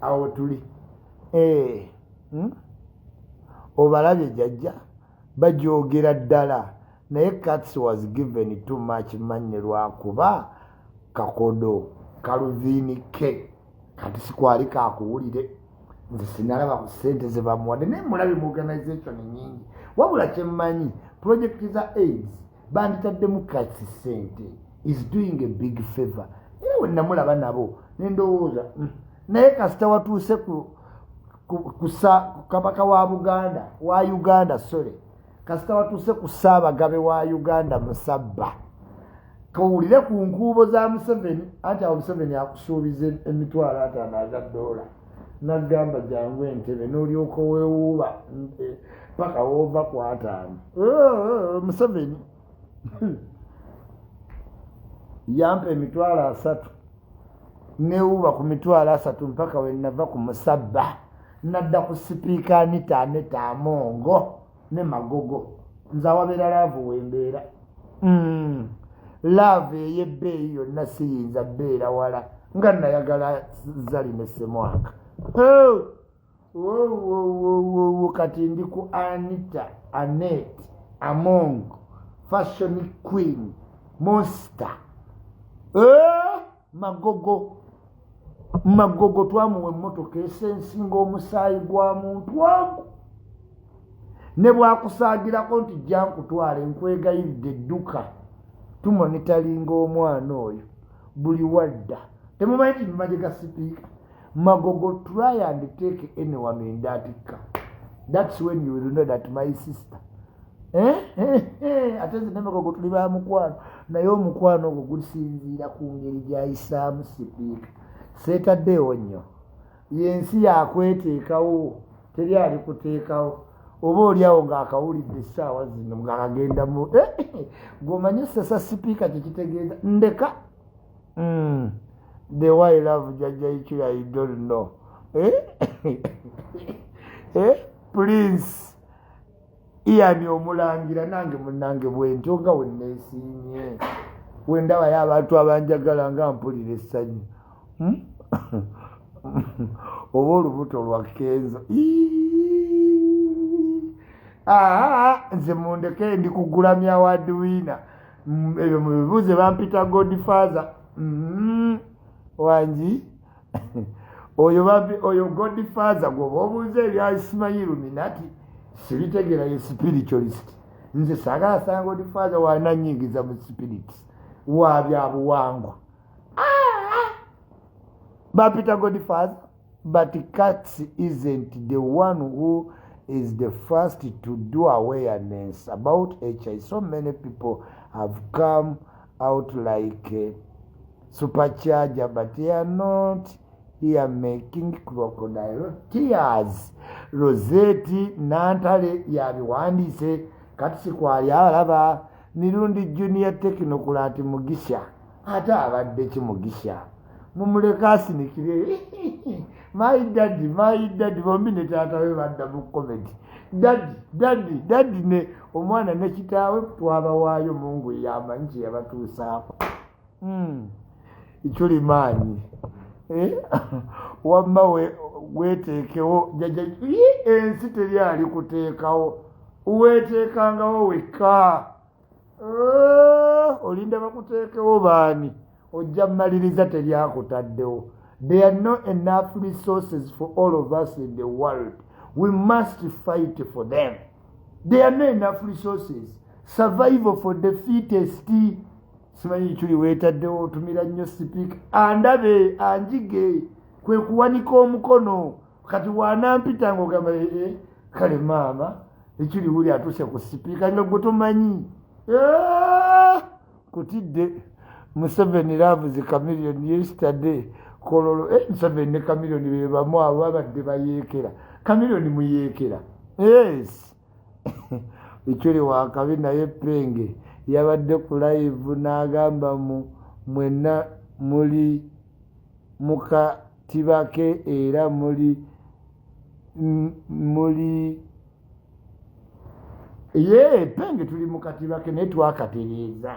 awo tuli obalabye Jjaja bajogera ddala naye Cats was given too much money lwakuba kakodo kaluviini ke kati sikwali kakuwulire nze sinalaba ku ssente ze bamuwadde naye mulabe mu organisation nyingi wabula kyemmanyi project za AIDS banditaddemu Cats ssente is doing a big favor era we namulaba nabo nendowooza naye kasita watuuse ku kabaka wa Uganda sorry kasita watuuse ku Ssaabagabe wa Uganda Musabba kawulire ku nkuubo za Museveni anti awo Museveni akusuubiza $50,000 nagamba jangu entebe n'olyoka weewuuba paka woova ku 5 Museveni yampa $3,000 neewuuba ku $3,000 mpaka we nava ku Musabba nadda ku sipiika Anita Amongo ne Magogo nze awabeera laavu wembeera laavu ey'ebbeeyi yonna siyinza bbeera wala nga nayagala Zali ne Ssemwanga kati ndi ku Anita Amongo fashion queen monster Magogo twamuwa emmotoka esensinga omusaayi gwa muntu wamu ne bwakusaagirako nti jankutwala nkwegayiridde edduka tumonitalinga omwana oyo buli wadda temumanyi ti mumaje ga sipiika Magogo try and take anyone in that car. That's when you will know that my sister ate nze ne Magogo tuli ba mukwano naye omukwano ogwo gusinziira ku ngeri gy'ayisaamu sipiika seetaddeewo nnyo yensi yakweteekawo teri ali kuteekawo oba oliawo ng'akawulidde essaawa zino ng'agenda mu gw'omanyi sasa sipiika kyekitegeeza ndeka the way I love Jjaja Ichira I don't know Prince Ian omulangira nange munange bwentyo nga wenneesiimye wendabayo abantu abanjagala nga mpulira essanyu oba olubuto lwa Kenzo nze mundeke ndi kugulamya wa Bwino ebyo mubibuuze bampita Godfather wangi oyo Godfather gwoba obuuze ebya Isma Illuminati sibitegeera ye spiritualist nze saagala sanga Godfather wananyingiza mu spirits wa byabuwangwa bampita Godfather but Cats isn't the one who is the first to do awareness about HIV. So many people have come out like Supercharger, but they are not here making crocodile tears. Rossetti Nantale yabiwandiise kati sikwali alaba mirundi Junior Technocrat Mugisha ate abadde ki Mugisha mumuleka asinikire my daddy bombi ne taata we badda mu comedy daddy ne omwana ne kitaawe twabawaayo Mungu yamanyi kye yabatuusaako ikyuli maanyi wamma weteekewo Jjaja ensi teri ali kuteekawo weteekangawo wekka olinda bakuteekewo baani ojja mmaliriza teryakutaddewo. There are not enough resources for all of us in the world. We must fight for them. There are not enough resources. Survival for the fittest. Simanyi chuli wetaddewo otumira nnyo sipiika andabe anjige kwe kuwanika omukono kati wanampita ng'ogamba kale maama ekiri wuli atuse ku sipiika nga gwe tomanyi kutidde Museveni loves Chameleon yesterday kololo Museveni ne Chameleon be bamu abadde bayeekera Chameleon muyeekera yes ekiri wakabi naye Penge yabadde ku live n'agamba mwenna muli mukatibake era muli Penge tuli mukatibake naye twakatereeza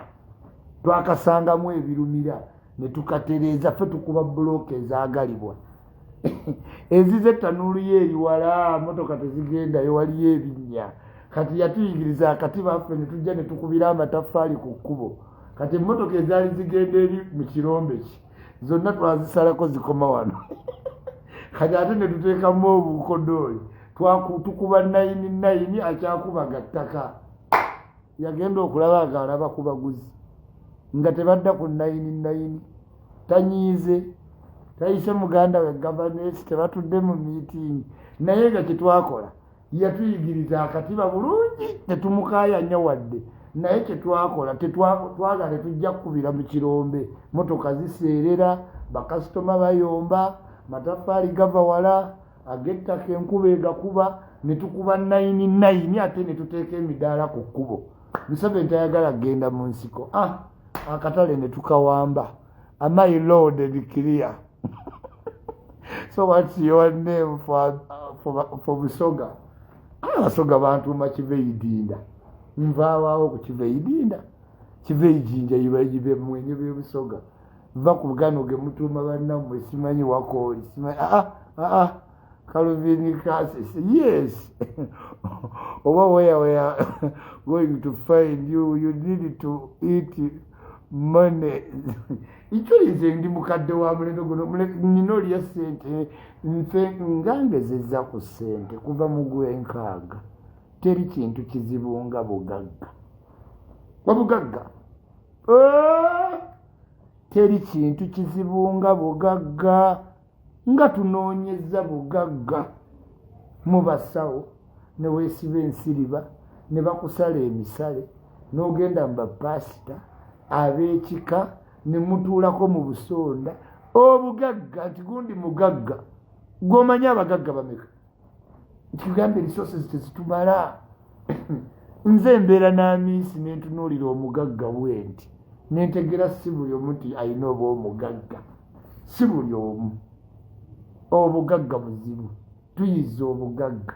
twakasangamu ebirumira ne tukatereeza ffe tukuba buloke ezaagalibwa ezize ttanuulu ye eri wala motoka tezigendayo waliyo ebinnya kati yatuyigiriza akati baffe ne tujja ne tukubira amataffaali ku kkubo kati emmotoka ezaali zigenda eri mu kirombe ki zonna twazisalako zikoma wano kati ate ne tuteekamu obukodooli tukuba 99 akyakubaga ttaka yagenda okulaba ng'alaba ku baguzi nga tebadda ku 99 tanyiize tayise muganda we gavanesi tebatudde mu miitingi naye nga kyetwakola yatuyigiriza akatiba bulungi tetumukayanya wadde naye kyetwakola twagala tujja kukubira mu kirombe motoka ziseerera bakasitoma bayomba mataffaali gava wala ag'ettaka enkuba egakuba ne tukuba 99 ate ne tuteeka emidaala ku kkubo Museveni tayagala kgenda mu nsiko akatale ne tukawamba my lord and clear so what's your name for Busoga abasoga bantuuma kiveidinda nvaawaawo ku kiveidinda kiveijinja ibajibe mwenye b'ebusoga va ku bugano ge mutuuma bannammwe simanyi wakooli simanyi Calvin Cassis, yes. Over where we are going to find you, you need to eat money. Icholize ndi mukadde wa mulendo guno ninoli ya sente nfe ngangezeza ku sente kuva mu gwenkaaga teri kintu kizibu nga bugagga wabugagga teri kintu kizibu nga bugagga nga tunoonyeza bugagga mu basawo ne weesiba ensiriba ne bakusala emisale n'ogenda mu bapasita ab'ekika ne mutuulako mu busonda obugagga nti gundi mugagga gw'omanyi abagagga bameka ntikugamba resources tezitumala nze embeera n'amiisi ne ntunuulira omugagga bwenti ne ntegera si buli omu nti ayina oba omugagga si buli omu obugagga buzibu tuyiza obugagga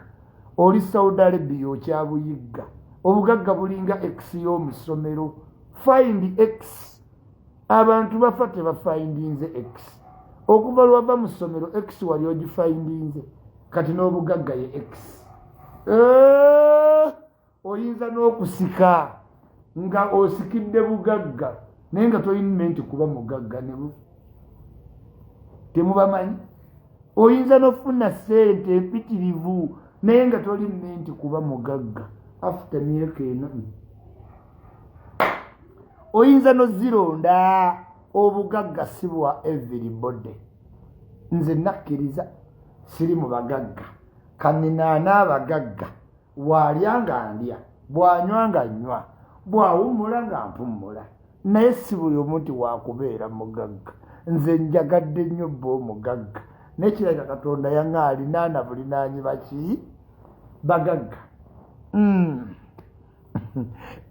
oli Saudi Arabia okyabuyigga obugagga bulinga x y'omusomero find x abantu bafa tebafindinze x okuva lwava mu ssomero x wali ogifindinze kati n'obugagga ye x oyinza n'okusika nga osikidde bugagga naye nga tolina nti kuba mugagga temubamanyi oyinza n'ofuna ssente empitirivu naye nga tolina nti kuba mugagga after myaka eno oyinza n'ozironda obugagga si bwa everybody nze nakkiriza siri mu bagagga kaninaana abagagga bw'alya nga ndya bw'anywa nga nnywa bw'awummula nga mpummula naye si buli omu nti waakubeera mugagga nze njagadde nnyo bba omugagga n'ekiraga katonda yaŋŋaalinaana bulinaanyi baki bagagga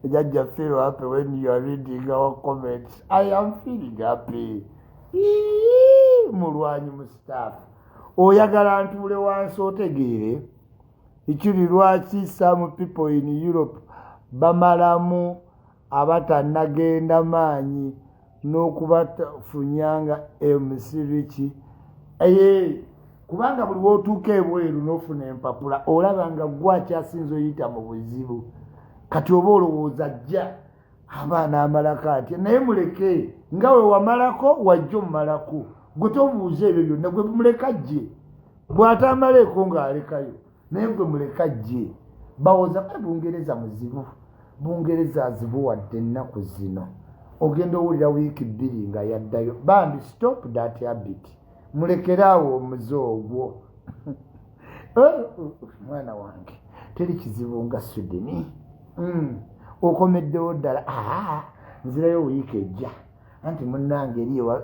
Jjaja feel happy when you are reading our comments. I am feeling happy. Mulwanyi mu staff. Oyagala ntuule wansi otegeere ekiri lwaki some people in Europe bamalamu abatannagenda maanyi n'okubatafunyanga emusiriki kubanga buli wootuuka ebweru n'ofuna empapula olaba nga gwakyasinza oyita mu buzibu kati oba olowooza jja abaana amalako atya naye muleke nga we wamalako wajja omumalako gwe tobuuza ebyo byonna gwe muleka jje bw'atamaleeko ng'alekayo naye gwe muleka jje bawoza bungereza muzibu bungereza azibuwadde ennaku zino ogenda owulira wiiki 2 nga yaddayo bambi stop that habit mulekeraawo omuze ogwo mwana wange teri kizibu nga Sweden okomeddewo ddala nzirayo wiiki ejja anti munnange eriwa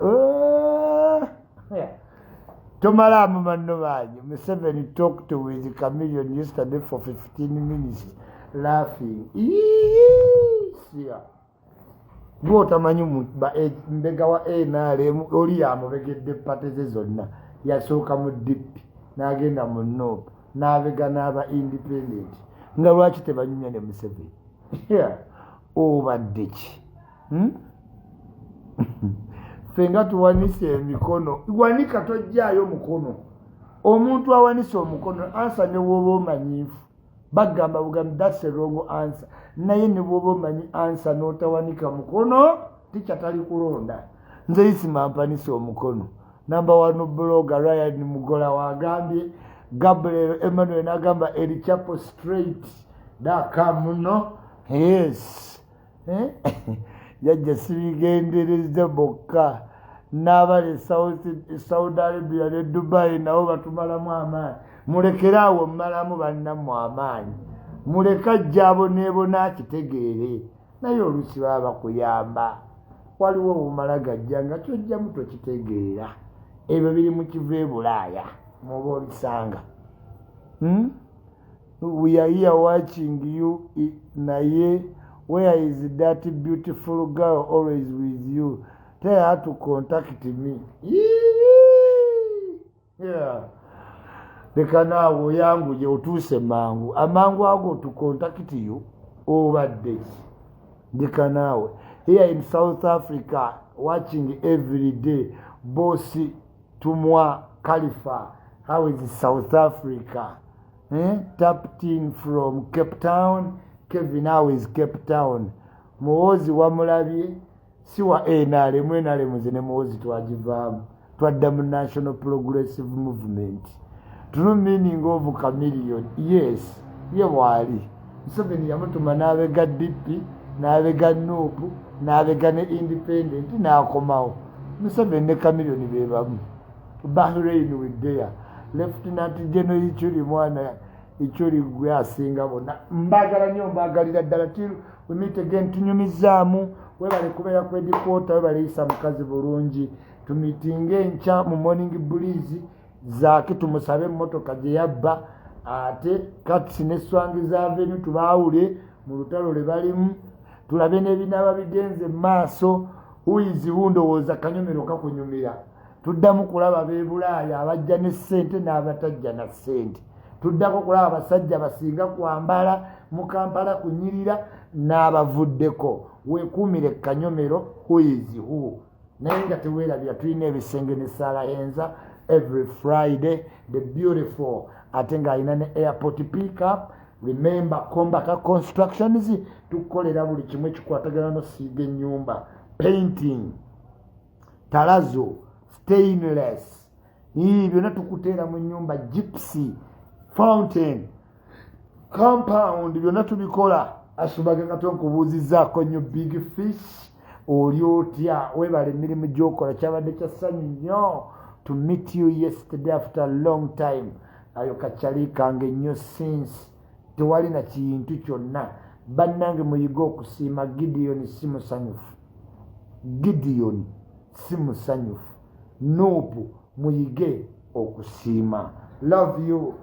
tomalaamu manno bange Museveni talked with Chameleon yesterday for 15 minutes laughing bw'otamanyi mbega wa NRM oli yamubegedde pate ze zonna yasooka mu DP n'agenda mu NOP n'abega n'aba independent nga lwaki tebanyumya ne Museveni obadde ki ffe nga tuwanise emikono wanika tojjaayo mukono omuntu awanise omukono ansa ne wooba omanyiifu bagamba bugambi that's a wrong answer naye ne bwoba omanyi answer n'otawanika mukono tikyatali kulonda nze Isma mpanisa omukono number 1 blogger Ryan Mugola wagambye Gabriel Emmanuel nagamba El Chapo straight daka muno yes Jjaja sibigendereza bokka n'abali Saudi Arabia ne Dubai nabo batumalamu amaanyi mulekerawo mmalamu bannamu amaanyi muleka jjabo nebona akitegeere naye olusi baba bakuyamba waliwo omala gajja nga kyojjamu tokitegeera ebyo biri mu kivu e Bulaaya muba obisanga we are here watching you naye where is that beautiful girl always with you tell her to contact me yeah leka naawe yangu gye otuuse mangu amangu ago to contact you obadde leka naawe here in South Africa watching every day boss Tumwa Khalifa how is South Africa tapped in from Cape Town Kevin how is Cape Town muwozi wamulabye siwa enale zine muwozi twagivaamu twadda mu National Progressive Movement true meaning of chameleon yes ye wali Museveni yamutuma n'abega DP n'abega Nuupu n'abega ne Independent n'akomawo Museveni ne chameleon bebamu Bahrain with there Lieutenant General Ichuli mwana Ichuli gwe asinga bonna mbagala nnyo mbagalira ddala till we meet again tunyumizaamu webale kubeera ku headquarter webale Isa mukazi bulungi tumitinge enkya mu morning breeze zaake tumusabe emmotoka gye yabba ate katisi ne swangi za venue tubaawule mu lutalo lwe balimu tulabe n'ebinaaba bigenze maaso uyizi ndowooza kanyomero kakunyumira tuddamu kulaba b'e Bulaaya abajja ne ssente n'abatajja na ssente tuddako kulaba abasajja basinga kwambala mu Kampala kunyirira n'abavuddeko weekuumire kanyomero uyizi naye nga teweerabira tulina ebisenge ne Saala Enza every Friday the beautiful ate ng'alina ne airport pickup remember Kombaka Constructions tukolera buli kimu ekikwatagana n'osiiga ennyumba painting talazo stainless byonna tukuteera mu nnyumba gypsy fountain compound byonna tubikola Asubaga Katonda nkubuuzizaako nnyo big fish oli otya webala emirimu gy'okola kyabadde kya ssanyu nnyo to meet you yesterday after a long time ayo kakyali kange nnyo since tewali na kintu kyonna bannange muyiga okusiima Gideon si musanyufu Nuupu muyige okusiima love you